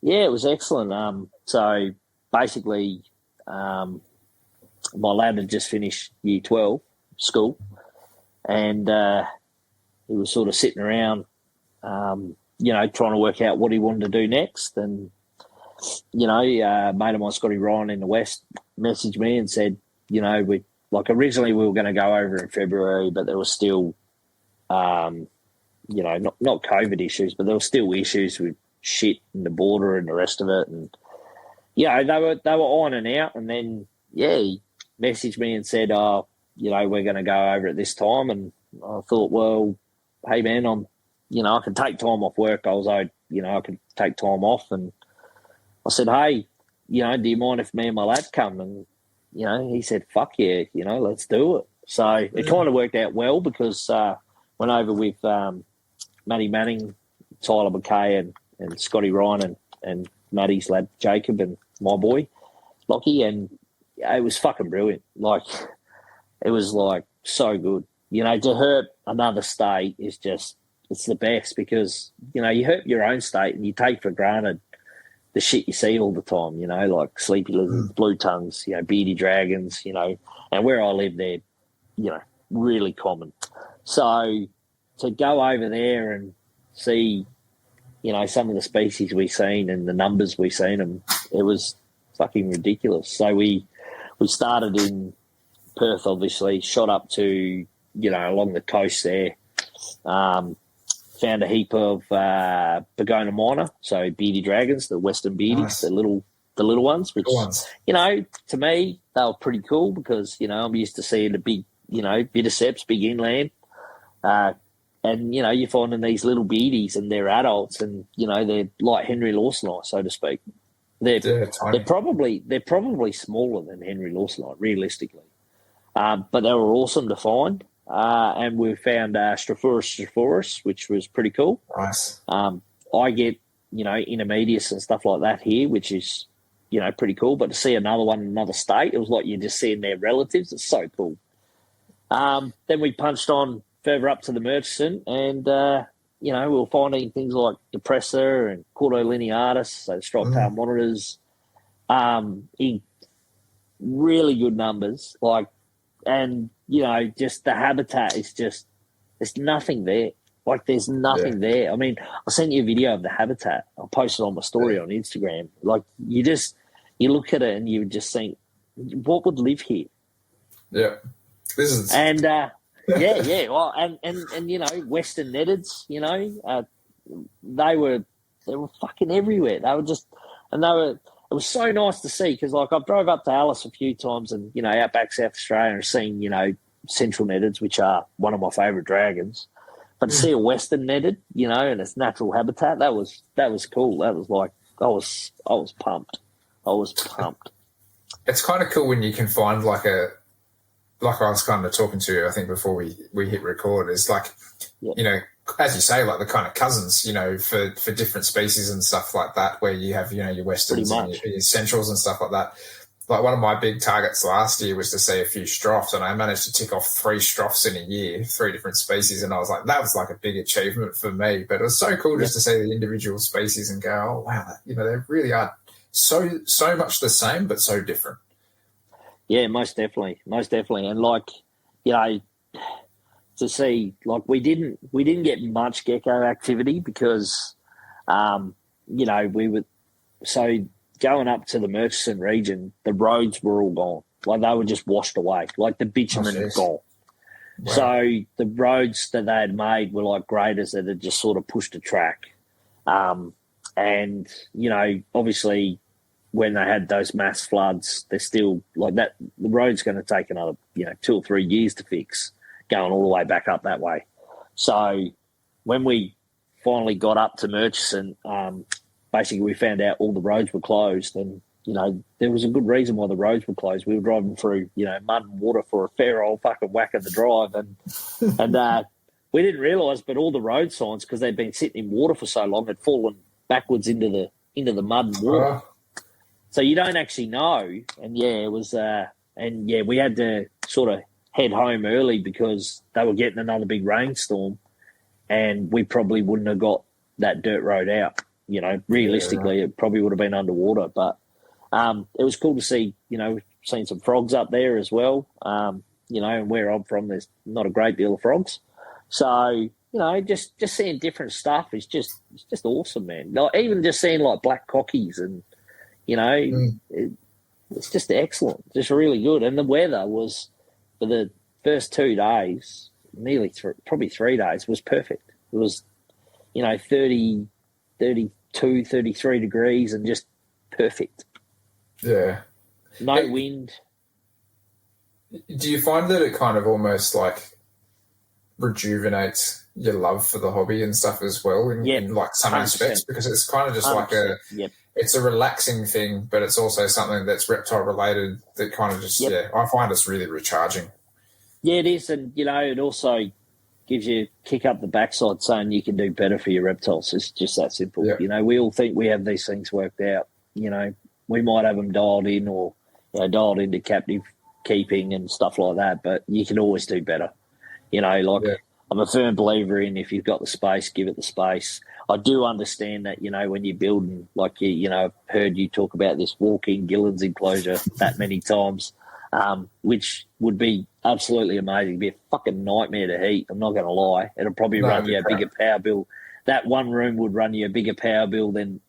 Yeah, it was excellent. So basically, my lad had just finished year 12 school, and he was sort of sitting around, trying to work out what he wanted to do next. And, mate of mine, Scotty Ryan in the West, messaged me and said, originally we were going to go over in February, but there was still, not COVID issues, but there were still issues with shit in the border and the rest of it. And, they were ironing out. And then, he messaged me and said, we're going to go over at this time. And I thought, well, hey, man, I can take time off work. I was owed, I could take time off. And I said, hey, do you mind if me and my lad come? And, he said, fuck yeah, let's do it. So it kind of worked out well because went over with Matty Manning, Tyler McKay and Scotty Ryan and Matty's lad Jacob and my boy Lockie, and it was fucking brilliant. Like, it was like so good. To herp another state is just, it's the best because, you herp your own state and you take for granted the shit you see all the time, like sleepy lizards, blue tongues, beady dragons, and where I live, they're, really common. So to go over there and see, some of the species we've seen and the numbers we've seen them, it was fucking ridiculous. So we started in Perth, obviously, shot up to, along the coast there, found a heap of Begona minor, so beady dragons, the western beardies, nice. the little ones, which, to me, they were pretty cool because, I'm used to seeing the big, Viticeps, big inland. And, you're finding these little beardies and they're adults and, they're like Henry Lawsonite, so to speak. They're probably smaller than Henry Lawsonite, realistically. But they were awesome to find. And we found Strophoros, which was pretty cool. Nice. I get, intermediates and stuff like that here, which is, pretty cool. But to see another one in another state, it was like you're just seeing their relatives. It's so cool. Then we punched on further up to the Murchison and, we were finding things like depressor and cordolineatus, so striped tail monitors, in really good numbers. And just the habitat is just, there's nothing there. There's nothing there. I mean, I sent you a video of the habitat. I posted on my story on Instagram. You look at it and you just think, what would live here? Yeah. This is... And, well, and Western netteds, they were fucking everywhere. They were just, and it was so nice to see because, I've drove up to Alice a few times and, out back South Australia and seen, central netteds, which are one of my favourite dragons. But to see a Western netted, in its natural habitat, that was cool. That was I was pumped. I was pumped. It's kind of cool when you can find like I was kind of talking to you, I think before we hit record, is as you say, like the kind of cousins, for different species and stuff like that, where you have, your Westerns and your Centrals and stuff like that. Like one of my big targets last year was to see a few strophs, and I managed to tick off 3 strophs in a year, 3 different species, and I was like, that was like a big achievement for me. But it was so cool just to see the individual species and go, oh wow, they really are so much the same but so different. Yeah, most definitely, and to see, we didn't get much gecko activity because, we were so. Going up to the Murchison region, the roads were all gone. They were just washed away. The bitumen had gone. Wow. So the roads that they had made were like graders that had just sort of pushed a track. And, obviously when they had those mass floods, they're still that. The road's going to take another, 2 or 3 years to fix going all the way back up that way. So when we finally got up to Murchison, basically, we found out all the roads were closed, and there was a good reason why the roads were closed. We were driving through mud and water for a fair old fucking whack of the drive, and we didn't realise, but all the road signs, because they'd been sitting in water for so long, had fallen backwards into the mud and water. So you don't actually know, and it was, we had to sort of head home early because they were getting another big rainstorm, and we probably wouldn't have got that dirt road out. Realistically, it probably would have been underwater. But it was cool to see, we've seen some frogs up there as well. And where I'm from, there's not a great deal of frogs. So, just seeing different stuff is just awesome, man. Even just seeing black cockies and, it's just excellent, just really good. And the weather was, for the first 2 days, probably 3 days, was perfect. It was, 32, 33 degrees and just perfect. Yeah. No wind. Do you find that it kind of almost rejuvenates your love for the hobby and stuff as well in some 100%. Aspects? Because it's kind of just it's a relaxing thing, but it's also something that's reptile related that kind of just, I find it's really recharging. Yeah, it is. And, it also gives you a kick up the backside saying you can do better for your reptiles. It's just that simple. Yeah. We all think we have these things worked out. We might have them dialed in or dialed into captive keeping and stuff like that, but you can always do better. I'm a firm believer in if you've got the space, give it the space. I do understand that, when you're building, I've heard you talk about this walk-in Gillen's enclosure that many times, which would be absolutely amazing. It'd be a fucking nightmare to heat. I'm not going to lie. It'll probably run you a bigger power bill. That one room would run you a bigger power bill than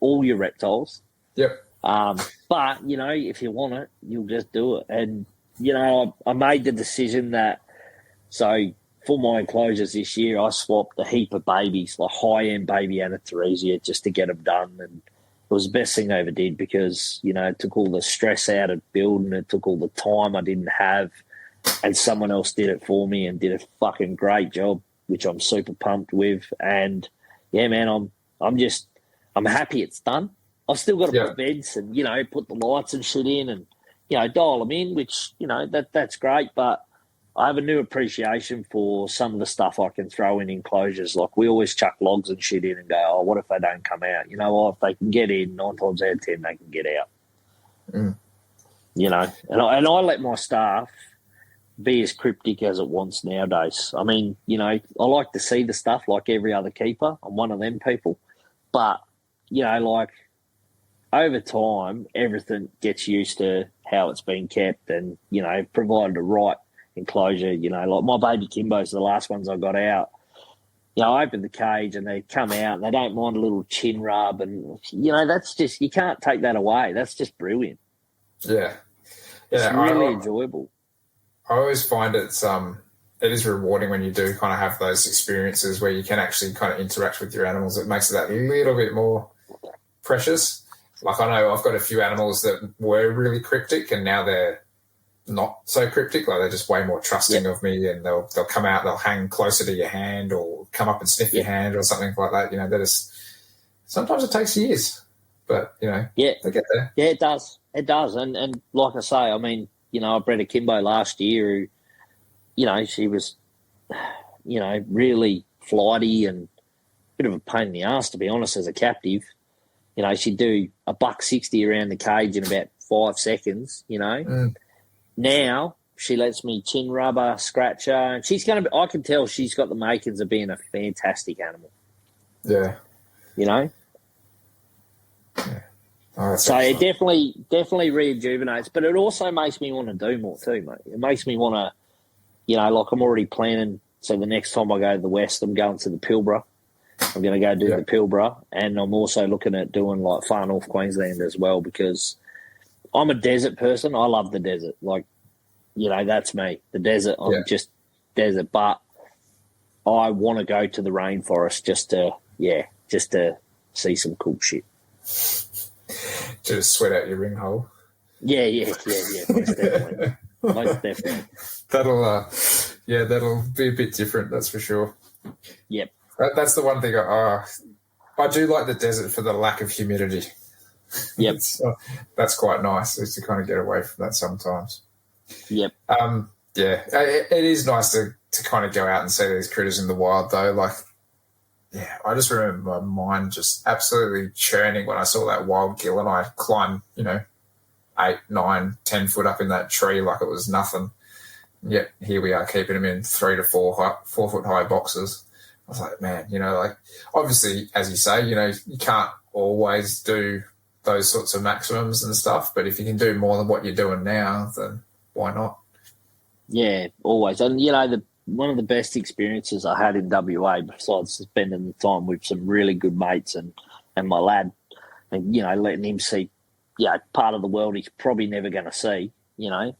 all your reptiles. Yep. But, if you want it, you'll just do it. And, I made the decision that, so for my enclosures this year, I swapped a heap of babies, high-end baby Anatheresia, just to get them done. And it was the best thing I ever did because, it took all the stress out of building. It took all the time I didn't have. And someone else did it for me and did a fucking great job, which I'm super pumped with. And, yeah, man, I'm happy it's done. I've still got to put beds and, put the lights and shit in and, dial them in, which, that's great. But I have a new appreciation for some of the stuff I can throw in enclosures. We always chuck logs and shit in and go, oh, what if they don't come out? If they can get in, 9 times out of 10, they can get out. And I let my staff be as cryptic as it wants nowadays. I mean, you know, I like to see the stuff like every other keeper. I'm one of them people. But, you know, like over time, everything gets used to how it's been kept and, you know, provided the right enclosure. You know, like my baby Kimbos, the last ones I got out, you know, I opened the cage and they come out and they don't mind a little chin rub. And, you know, that's just, you can't take that away. That's just brilliant. Yeah. It's really enjoyable. I always find it is rewarding when you do kind of have those experiences where you can actually kind of interact with your animals. It makes it that little bit more precious. Like I know I've got a few animals that were really cryptic and now they're not so cryptic. Like they're just way more trusting of me, and they'll come out, they'll hang closer to your hand or come up and sniff your hand or something like that. You know, that is sometimes it takes years, but you know, they get there. Yeah, it does. It does. And like I say, I mean, you know, I bred a Kimbo last year who, you know, she was, you know, really flighty and a bit of a pain in the ass, to be honest, as a captive. You know, she'd do $160 around the cage in about 5 seconds, you know. Mm. Now she lets me chin rub her, scratch her, and she's going to be, I can tell she's got the makings of being a fantastic animal. Yeah. You know? Yeah. Oh, so excellent. It definitely rejuvenates, but it also makes me want to do more too, mate. It makes me want to, you know, like I'm already planning. So the next time I go to the West, I'm going to the Pilbara. I'm going to go do the Pilbara, and I'm also looking at doing like far north Queensland as well, because I'm a desert person. I love the desert. Like, you know, that's me. The desert, I'm just desert. But I want to go to the rainforest just to see some cool shit. Just sweat out your ring hole. Yeah, most definitely. Most definitely. That'll be a bit different, that's for sure. Yep. That's the one thing I do like the desert for the lack of humidity. Yep. That's quite nice, is to kind of get away from that sometimes. Yep. It is nice to kind of go out and see these critters in the wild, though. Like, yeah, I just remember my mind just absolutely churning when I saw that wild gill and I climbed, you know, 8, 9, 10 foot up in that tree like it was nothing. Yet here we are keeping them in 3 to 4 foot high boxes. I was like, man, you know, like obviously, as you say, you know, you can't always do those sorts of maximums and stuff, but if you can do more than what you're doing now, then why not? Yeah, always. And, you know, one of the best experiences I had in WA, besides spending the time with some really good mates and my lad, and, you know, letting him see, part of the world he's probably never going to see, you know,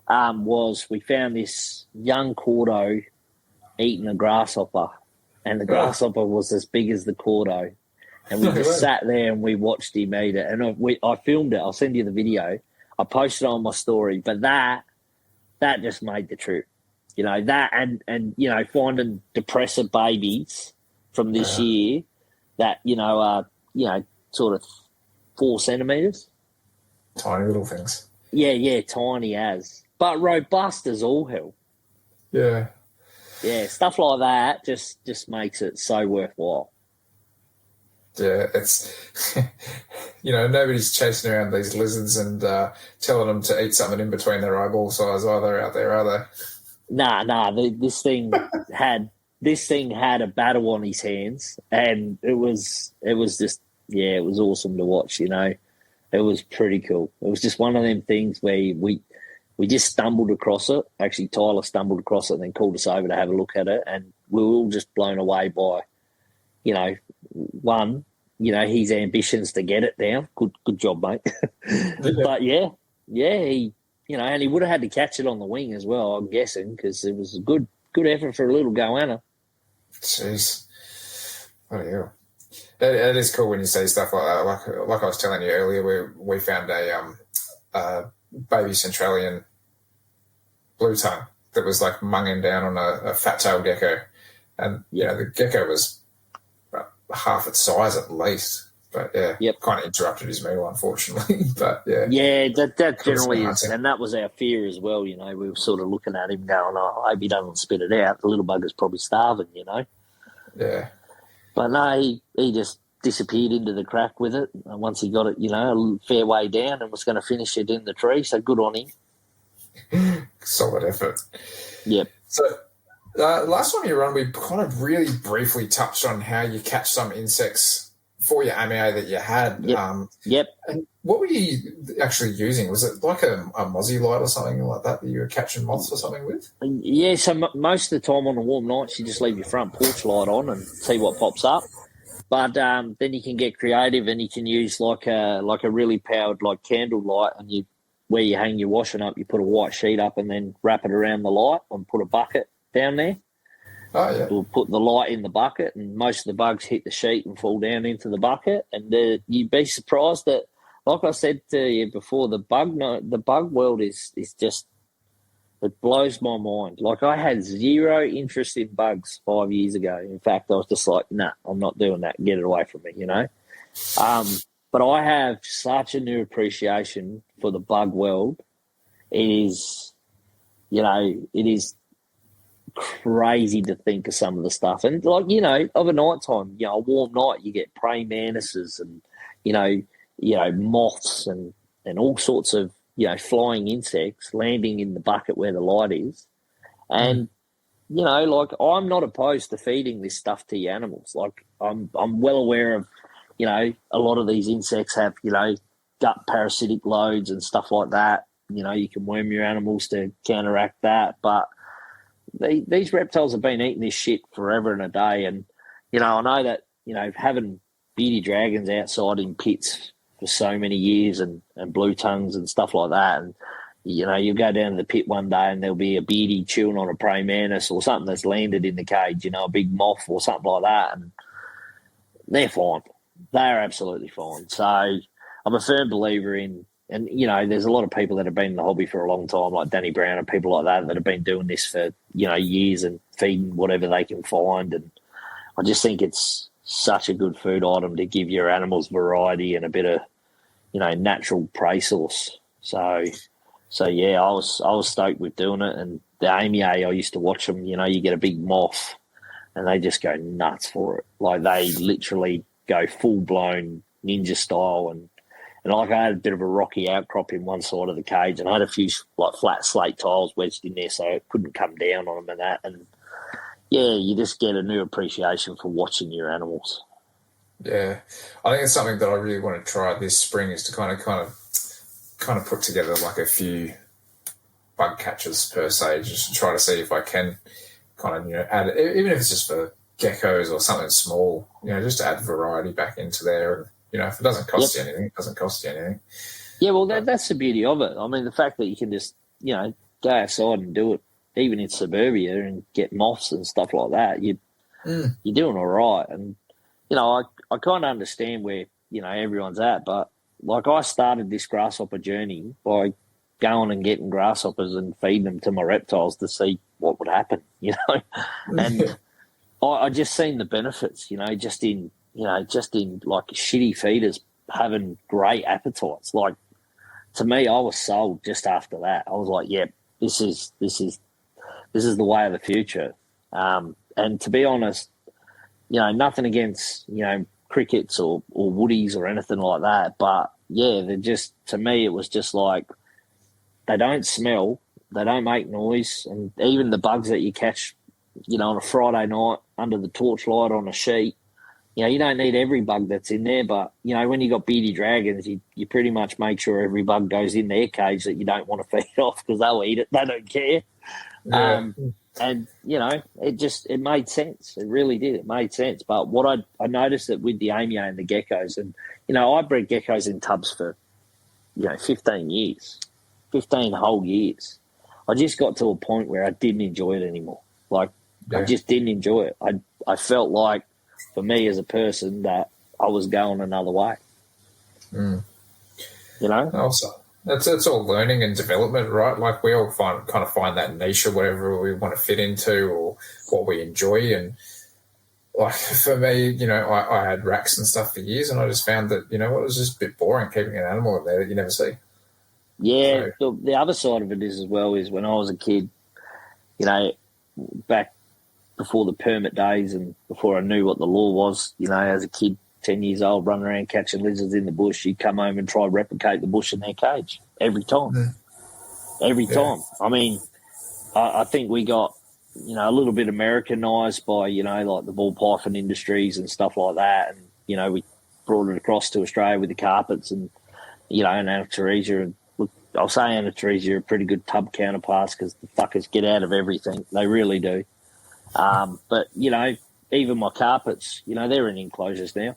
was we found this young cordo eating a grasshopper, and the grasshopper was as big as the cordo. And we just sat there and we watched him eat it. And I filmed it. I'll send you the video. I posted it on my story. But that just made the trip. You know, that and you know, finding depressor babies from this year that, you know, are, you know, sort of 4 centimetres. Tiny little things. Yeah, tiny as. But robust as all hell. Yeah. Yeah, stuff like that just makes it so worthwhile. Yeah, it's, you know, nobody's chasing around these lizards and telling them to eat something in between their eyeball size either out there, are they? Nah. This thing had a battle on his hands, and it was just, it was awesome to watch. You know, it was pretty cool. It was just one of them things where we just stumbled across it. Actually, Tyler stumbled across it and then called us over to have a look at it, and we were all just blown away by, you know, one, you know, his ambitions to get it down. Good job, mate. But he, you know, and he would have had to catch it on the wing as well, I'm guessing, because it was a good effort for a little goanna. Jeez. Bloody hell. It is cool when you see stuff like that. Like I was telling you earlier, we found a baby Centralian blue tongue that was like munging down on a fat-tailed gecko. And, you know, the gecko was about half its size at least. But, kind of interrupted his meal, unfortunately. But, Yeah, that generally is. And that was our fear as well, you know. We were sort of looking at him going, I hope he doesn't spit it out. The little bugger's probably starving, you know. Yeah. But no, he just disappeared into the crack with it once he got it, you know, a fair way down and was going to finish it in the tree. So good on him. Solid effort. Yep. So last time you were on, we kind of really briefly touched on how you catch some insects for your ammo that you had. Yep. And what were you actually using? Was it like a mozzie light or something like that you were catching moths or something with? Yeah, so most of the time on the warm nights, you just leave your front porch light on and see what pops up. But then you can get creative and you can use like a really powered like candle light, and where you hang your washing up, you put a white sheet up and then wrap it around the light and put a bucket down there. Oh, yeah. We'll put the light in the bucket, and most of the bugs hit the sheet and fall down into the bucket. And you'd be surprised that, like I said to you before, the bug world is just, it blows my mind. Like, I had zero interest in bugs 5 years ago. In fact, I was just like, nah, I'm not doing that. Get it away from me, you know. But I have such a new appreciation for the bug world. It is crazy to think of some of the stuff. And, like, you know, of a night time, you know, a warm night, you get praying mantises and, you know, moths and all sorts of, you know, flying insects landing in the bucket where the light is. And, you know, like, I'm not opposed to feeding this stuff to your animals. Like, I'm well aware of, you know, a lot of these insects have, you know, gut parasitic loads and stuff like that. You know, you can worm your animals to counteract that. But these reptiles have been eating this shit forever and a day. And, you know, I know that, you know, having beady dragons outside in pits for so many years and blue tongues and stuff like that. And, you know, you go down to the pit one day and there'll be a beady chewing on a praying mantis or something that's landed in the cage, you know, a big moth or something like that. And they're fine. They're absolutely fine. So I'm a firm believer in, and, you know, there's a lot of people that have been in the hobby for a long time, like Danny Brown and people like that have been doing this for, you know, years and feeding whatever they can find. And I just think it's such a good food item to give your animals variety and a bit of, you know, natural prey source. So yeah, I was stoked with doing it. And the AMA, I used to watch them, you know, you get a big moth and they just go nuts for it. Like, they literally go full-blown ninja style. And like, I had a bit of a rocky outcrop in one side of the cage, and I had a few like flat slate tiles wedged in there so it couldn't come down on them and that. And yeah, you just get a new appreciation for watching your animals. Yeah, I think it's something that I really want to try this spring, is to kind of put together like a few bug catchers per se, just to try to see if I can kind of, you know, add, even if it's just for geckos or something small, you know, just to add variety back into there. And, you know, if it doesn't cost you anything, it doesn't cost you anything. Yeah, well, that's the beauty of it. I mean, the fact that you can just, you know, go outside and do it, even in suburbia, and get moths and stuff like that, you're doing all right. And, you know, I kind of understand where, you know, everyone's at, but, like, I started this grasshopper journey by going and getting grasshoppers and feeding them to my reptiles to see what would happen, you know. And I just seen the benefits, you know, just in like shitty feeders having great appetites. Like, to me, I was sold just after that. I was like, yep, this is the way of the future. And to be honest, you know, nothing against, you know, crickets or woodies or anything like that, but yeah, they're just, to me, it was just like, they don't smell, they don't make noise, and even the bugs that you catch, you know, on a Friday night under the torchlight on a sheet, you know, you don't need every bug that's in there, but, you know, when you got beady dragons, you pretty much make sure every bug goes in their cage that you don't want to feed off, because they'll eat it. They don't care. Yeah. And, you know, it made sense. It really did. It made sense. But what I noticed that with the amia and the geckos, and, you know, I bred geckos in tubs for, you know, 15 whole years. I just got to a point where I didn't enjoy it anymore. Like, I just didn't enjoy it. I felt like, for me as a person, that I was going another way. You know? Also, it's all learning and development, right? Like, we all find that niche or whatever we want to fit into or what we enjoy. And, like, for me, you know, I had racks and stuff for years, and I just found that, you know what, it was just a bit boring keeping an animal in there that you never see. Yeah, so, the other side of it is, as well, is when I was a kid, you know, back before the permit days and before I knew what the law was, you know, as a kid, 10 years old, running around catching lizards in the bush, you'd come home and try to replicate the bush in their cage every time. every time. I mean, I think we got, a little bit Americanized by, like the ball python industries and stuff like that. And, we brought it across to Australia with the carpets and, and Anateresia. And look, I'll say Anateresia are pretty good tub counterparts because the fuckers get out of everything. They really do. But, even my carpets, they're in enclosures now.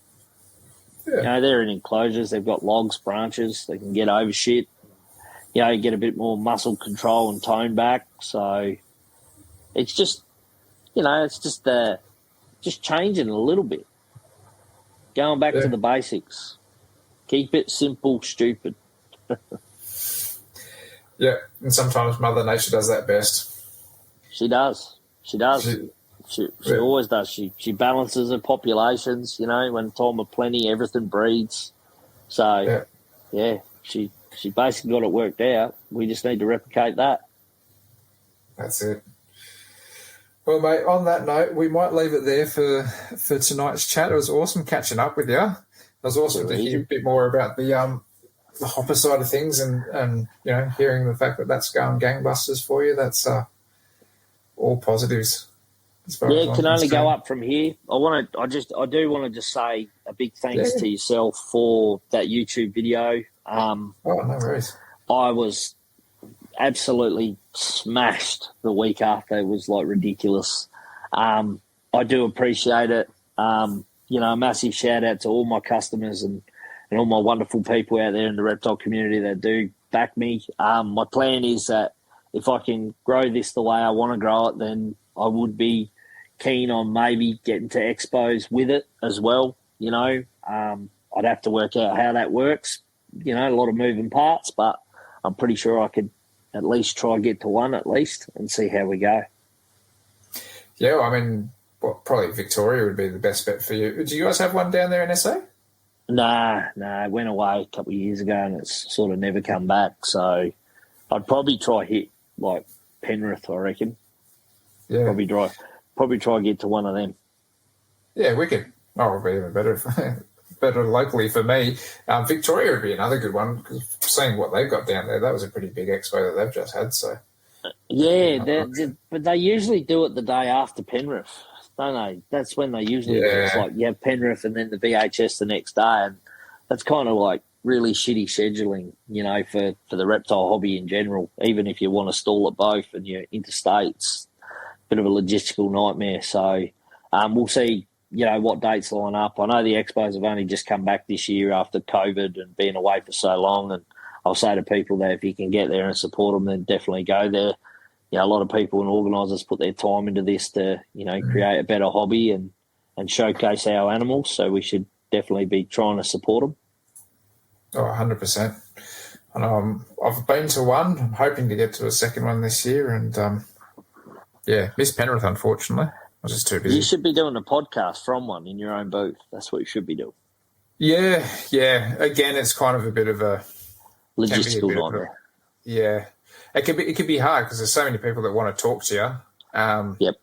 Yeah. They're in enclosures. They've got logs, branches. They can get over shit. Get a bit more muscle control and tone back. So it's just, just changing a little bit. Going back to the basics. Keep it simple, stupid. Yeah, and sometimes Mother Nature does that best. She does. She always does. She balances her populations, when time of plenty, everything breeds. So, she basically got it worked out. We just need to replicate that. That's it. Well, mate, on that note, we might leave it there for tonight's chat. It was awesome catching up with you. It was awesome to hear a bit more about the hopper side of things and hearing the fact that that's going gangbusters for you. That's all positives. It can only go up from here. I do want to just say a big thanks to yourself for that YouTube video. No worries. I was absolutely smashed the week after. It was like ridiculous. I do appreciate it. A massive shout out to all my customers and all my wonderful people out there in the reptile community that do back me. My plan is that if I can grow this the way I want to grow it, then I would be keen on maybe getting to expos with it as well. I'd have to work out how that works. A lot of moving parts, but I'm pretty sure I could at least try and get to one at least and see how we go. Yeah, I mean, probably Victoria would be the best bet for you. Do you guys have one down there in SA? Nah, it went away a couple of years ago and it's sort of never come back. So I'd probably try hit like Penrith, I reckon. Yeah. Probably try and get to one of them. Yeah, wicked. Oh, it'll be even better. Better locally for me. Victoria would be another good one because seeing what they've got down there, that was a pretty big expo that they've just had. So but they usually do it the day after Penrith, don't they? That's when they usually do it. It's like you have Penrith and then the VHS the next day, and that's kind of like really shitty scheduling, for the reptile hobby in general. Even if you want to stall at both and you're interstates, bit of a logistical nightmare. So we'll see. What dates line up. I know the expos have only just come back this year after COVID and being away for so long. And I'll say to people that if you can get there and support them, then definitely go there. A lot of people and organisers put their time into this to, create a better hobby and showcase our animals. So we should definitely be trying to support them. Oh, 100%. And I've been to one. I'm hoping to get to a second one this year. And, missed Penrith, unfortunately. I was just too busy. You should be doing a podcast from one in your own booth. That's what you should be doing. Yeah. Again, it's kind of a bit of a logistical nightmare. Yeah, it could be hard because there's so many people that want to talk to you. Yep.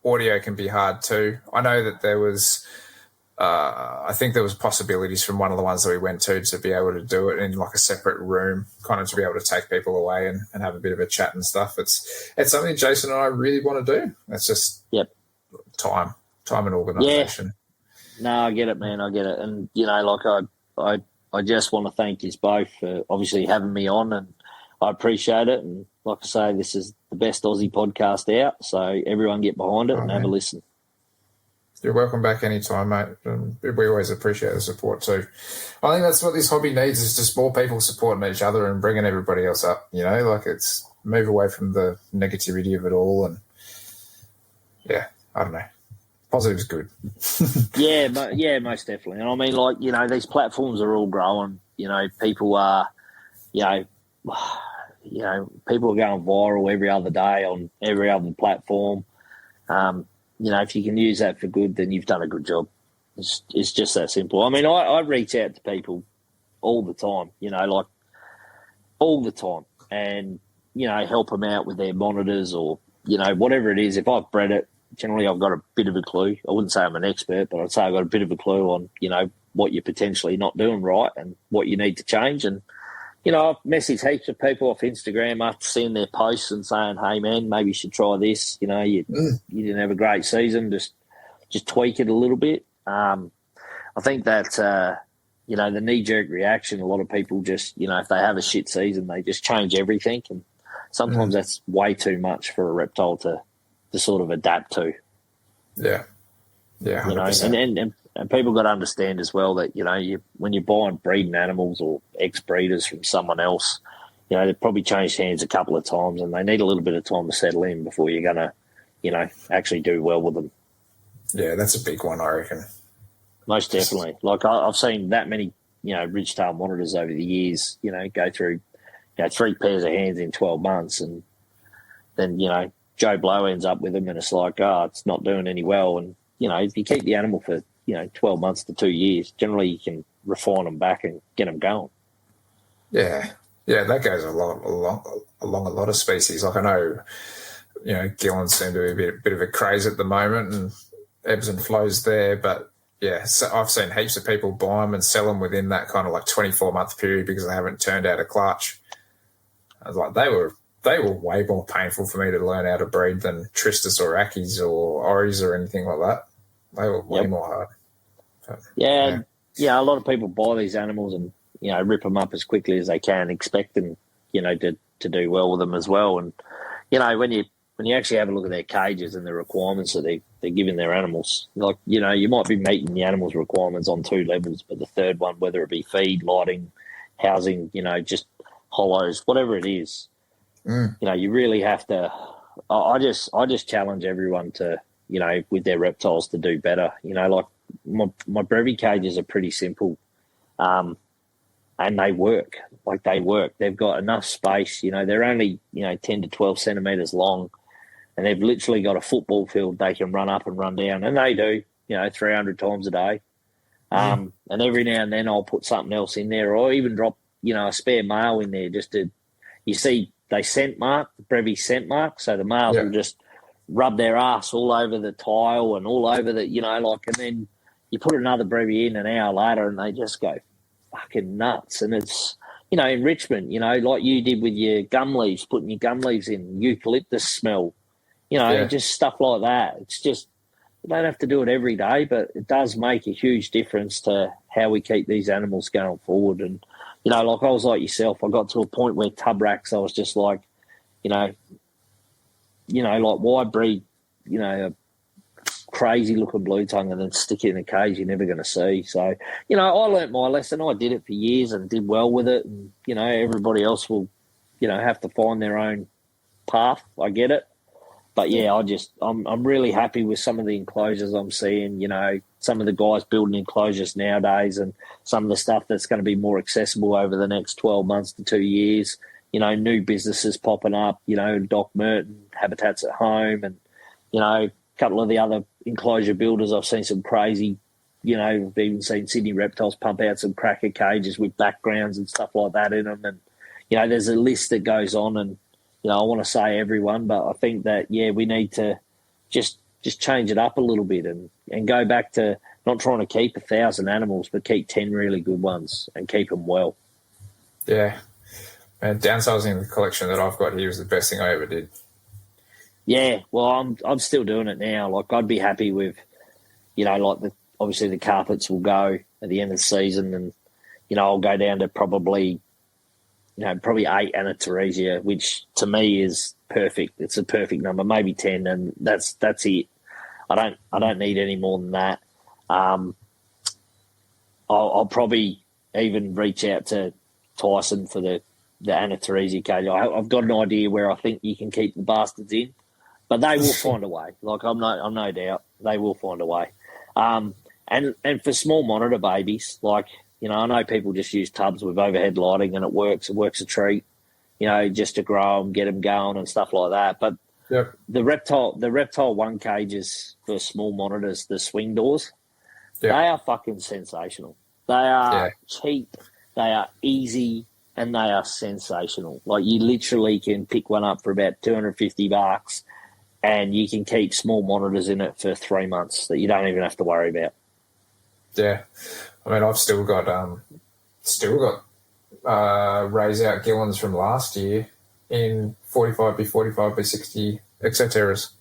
Audio can be hard too. I know that there was, I think there was possibilities from one of the ones that we went to be able to do it in like a separate room, kind of to be able to take people away and have a bit of a chat and stuff. It's something Jason and I really want to do. It's just time and organisation. Yeah. No, I get it, man. I get it. And, I just want to thank you both for obviously having me on, and I appreciate it. And like I say, this is the best Aussie podcast out, so everyone get behind it and have a listen. You're welcome back anytime, mate. We always appreciate the support too. I think that's what this hobby needs, is just more people supporting each other and bringing everybody else up, it's move away from the negativity of it all. And, I don't know. Positive's good. Yeah, most definitely. And I mean, these platforms are all growing. People are, people are going viral every other day on every other platform. If you can use that for good, then you've done a good job. It's just that simple. I mean, I reach out to people all the time, all the time, and, help them out with their monitors or, whatever it is. If I've bred it, generally I've got a bit of a clue. I wouldn't say I'm an expert, but I'd say I've got a bit of a clue on, what you're potentially not doing right and what you need to change. And, you know, I've messaged heaps of people off Instagram after seeing their posts and saying, "Hey, man, maybe you should try this. You know, you didn't have a great season. Just tweak it a little bit." I think that you know, the knee-jerk reaction, a lot of people just, you know, if they have a shit season, they just change everything, and sometimes that's way too much for a reptile to sort of adapt to. Yeah, 100%. You know, and people got to understand as well that, you know, when you're buying breeding animals or ex-breeders from someone else, you know, they've probably changed hands a couple of times, and they need a little bit of time to settle in before you're going to, you know, actually do well with them. Yeah, that's a big one, I reckon. Most definitely. Like, I've seen that many, you know, ridge-tail monitors over the years, you know, go through, you know, 3 pairs of hands in 12 months, and then, you know, Joe Blow ends up with them, and it's like, it's not doing any well. And, you know, if you keep the animal for, you know, 12 months to 2 years, generally you can refine them back and get them going. Yeah, that goes along a lot of species. Like, I know, you know, Gillons seem to be a bit of a craze at the moment, and ebbs and flows there, but yeah, so I've seen heaps of people buy them and sell them within that kind of like 24-month period because they haven't turned out a clutch. I was like, they were way more painful for me to learn how to breed than Tristus or Ackies or Ories or anything like that. They were way more hard. But, yeah, a lot of people buy these animals and, you know, rip them up as quickly as they can, expecting, you know, to do well with them as well. And, you know, when you actually have a look at their cages and the requirements that they're giving their animals, like, you know, you might be meeting the animals' requirements on 2 levels, but the third one, whether it be feed, lighting, housing, you know, just hollows, whatever it is, you know, you really have to. I just challenge everyone to, you know, with their reptiles to do better. You know, like my brevi cages are pretty simple, and they work. Like, they work. They've got enough space. You know, they're only, you know, 10 to 12 centimetres long, and they've literally got a football field they can run up and run down, and they do, you know, 300 times a day. And every now and then I'll put something else in there, or even drop, you know, a spare male in there just to, you see, they scent mark, the brevi scent mark, so the males will just rub their ass all over the tile and all over the, you know, like, and then you put another brevi in an hour later and they just go fucking nuts. And it's, you know, enrichment, you know, like you did with your gum leaves, putting your gum leaves in, eucalyptus smell, you know, just stuff like that. It's just, you don't have to do it every day, but it does make a huge difference to how we keep these animals going forward. And, you know, like I was like yourself, I got to a point where tub racks, I was just like, you know, like, why breed, you know, a crazy looking blue tongue and then stick it in a cage you're never going to see. So, you know, I learnt my lesson. I did it for years and did well with it. And, you know, everybody else will, you know, have to find their own path. I get it. But yeah, I'm really happy with some of the enclosures I'm seeing, you know, some of the guys building enclosures nowadays, and some of the stuff that's going to be more accessible over the next 12 months to 2 years, you know, new businesses popping up, you know, Doc Merton, Habitats at Home, and, you know, a couple of the other enclosure builders. I've seen some crazy, you know, I've even seen Sydney Reptiles pump out some cracker cages with backgrounds and stuff like that in them. And, you know, there's a list that goes on, and, you know, I want to say everyone, but I think that, yeah, we need to just change it up a little bit and go back to not trying to keep 1,000 animals, but keep 10 really good ones and keep them well. Yeah. And downsizing the collection that I've got here is the best thing I ever did. Yeah, well, I'm still doing it now. Like, I'd be happy with, you know, like, obviously the carpets will go at the end of the season, and, you know, I'll go down to probably 8 Anateresia, which to me is perfect. It's a perfect number, maybe 10, and that's it. I don't need any more than that. I'll probably even reach out to Tyson for the Anateresia cage. I've got an idea where I think you can keep the bastards in, but they will find a way. Like, I'm no doubt they will find a way. And for small monitor babies, like, you know, I know people just use tubs with overhead lighting and it works. It works a treat, you know, just to grow them, get them going and stuff like that. But the reptile 1 cages for small monitors, the swing doors, they are fucking sensational. They are cheap, they are easy, and they are sensational. Like, you literally can pick one up for about $250 and you can keep small monitors in it for 3 months that you don't even have to worry about. Yeah. I mean, I've still got raise out Gillens from last year in 45B, 45B, 60 except errors.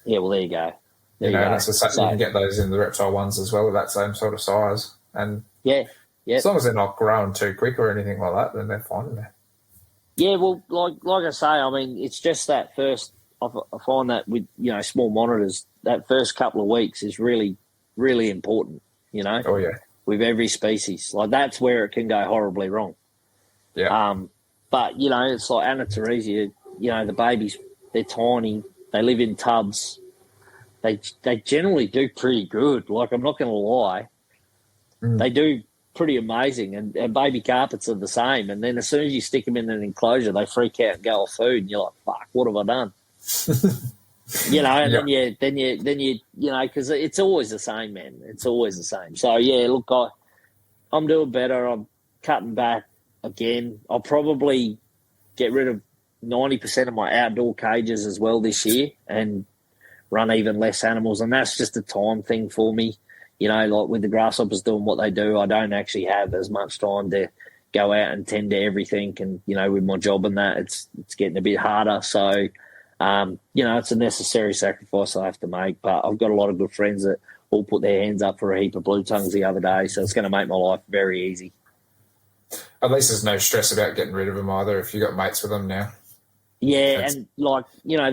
Yeah, well, there you go. That's the same. You can get those in the reptile ones as well at that same sort of size. And as long as they're not growing too quick or anything like that, then they're fine in there. Yeah, well, like I say, I mean, it's just that first. I find that with small monitors, that first couple of weeks is really, really important. Oh yeah. With every species, like that's where it can go horribly wrong. Yeah. But it's like Anna Teresia. The babies, they're tiny. They live in tubs. They generally do pretty good. Like, I'm not going to lie, they do pretty amazing. And baby carpets are the same. And then as soon as you stick them in an enclosure, they freak out and go off food. And you're like, fuck, what have I done? And then you because it's always the same, man. It's always the same. So yeah, look, I'm doing better. I'm cutting back again. I'll probably get rid of 90% of my outdoor cages as well this year and run even less animals. And that's just a time thing for me. Like with the grasshoppers doing what they do, I don't actually have as much time to go out and tend to everything. And, with my job and that, it's getting a bit harder. So, it's a necessary sacrifice I have to make. But I've got a lot of good friends that all put their hands up for a heap of blue tongues the other day. So it's going to make my life very easy. At least there's no stress about getting rid of them either if you've got mates with them now. Yeah, and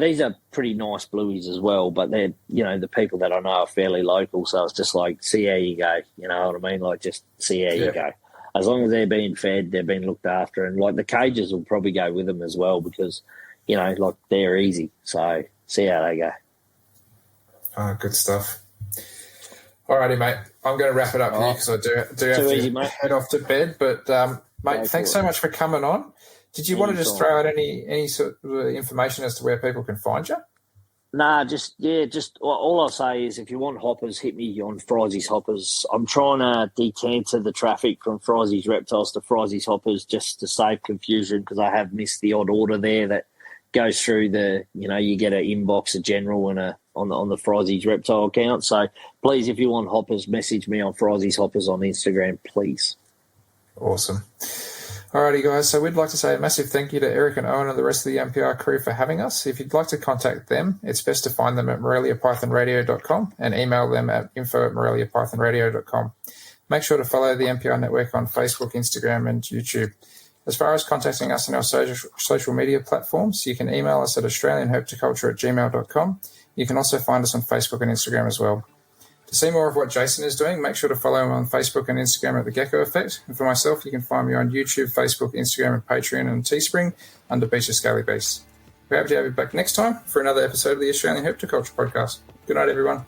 these are pretty nice blueies as well, but they're, the people that I know are fairly local, so it's just like, see how you go, you know what I mean? Like, just see how you go. As long as they're being fed, they're being looked after, and, the cages will probably go with them as well because, they're easy, so see how they go. Oh, good stuff. All righty, mate. I'm going to wrap it up here because I do have to head off to bed, but, mate, thanks so much for coming on. Did you want to just throw out any sort of information as to where people can find you? Nah, just all I'll say is if you want hoppers, hit me on Fryzies Hoppers. I'm trying to decanter the traffic from Fryzies Reptiles to Fryzies Hoppers just to save confusion because I have missed the odd order there that goes through you get an inbox, a general, and on the Fryzies Reptile account. So please, if you want hoppers, message me on Fryzies Hoppers on Instagram, please. Awesome. Alrighty, guys. So we'd like to say a massive thank you to Eric and Owen and the rest of the MPR crew for having us. If you'd like to contact them, it's best to find them at moreliapythonradio.com and email them at info@moreliapythonradio.com. Make sure to follow the MPR network on Facebook, Instagram, and YouTube. As far as contacting us on our social media platforms, you can email us at australianherpetoculture@gmail.com. You can also find us on Facebook and Instagram as well. To see more of what Jason is doing, make sure to follow him on Facebook and Instagram at The Gecko Effect. And for myself, you can find me on YouTube, Facebook, Instagram, and Patreon and Teespring under Beach of Scaly Beasts. We're happy to have you back next time for another episode of the Australian Herpetoculture Podcast. Good night, everyone.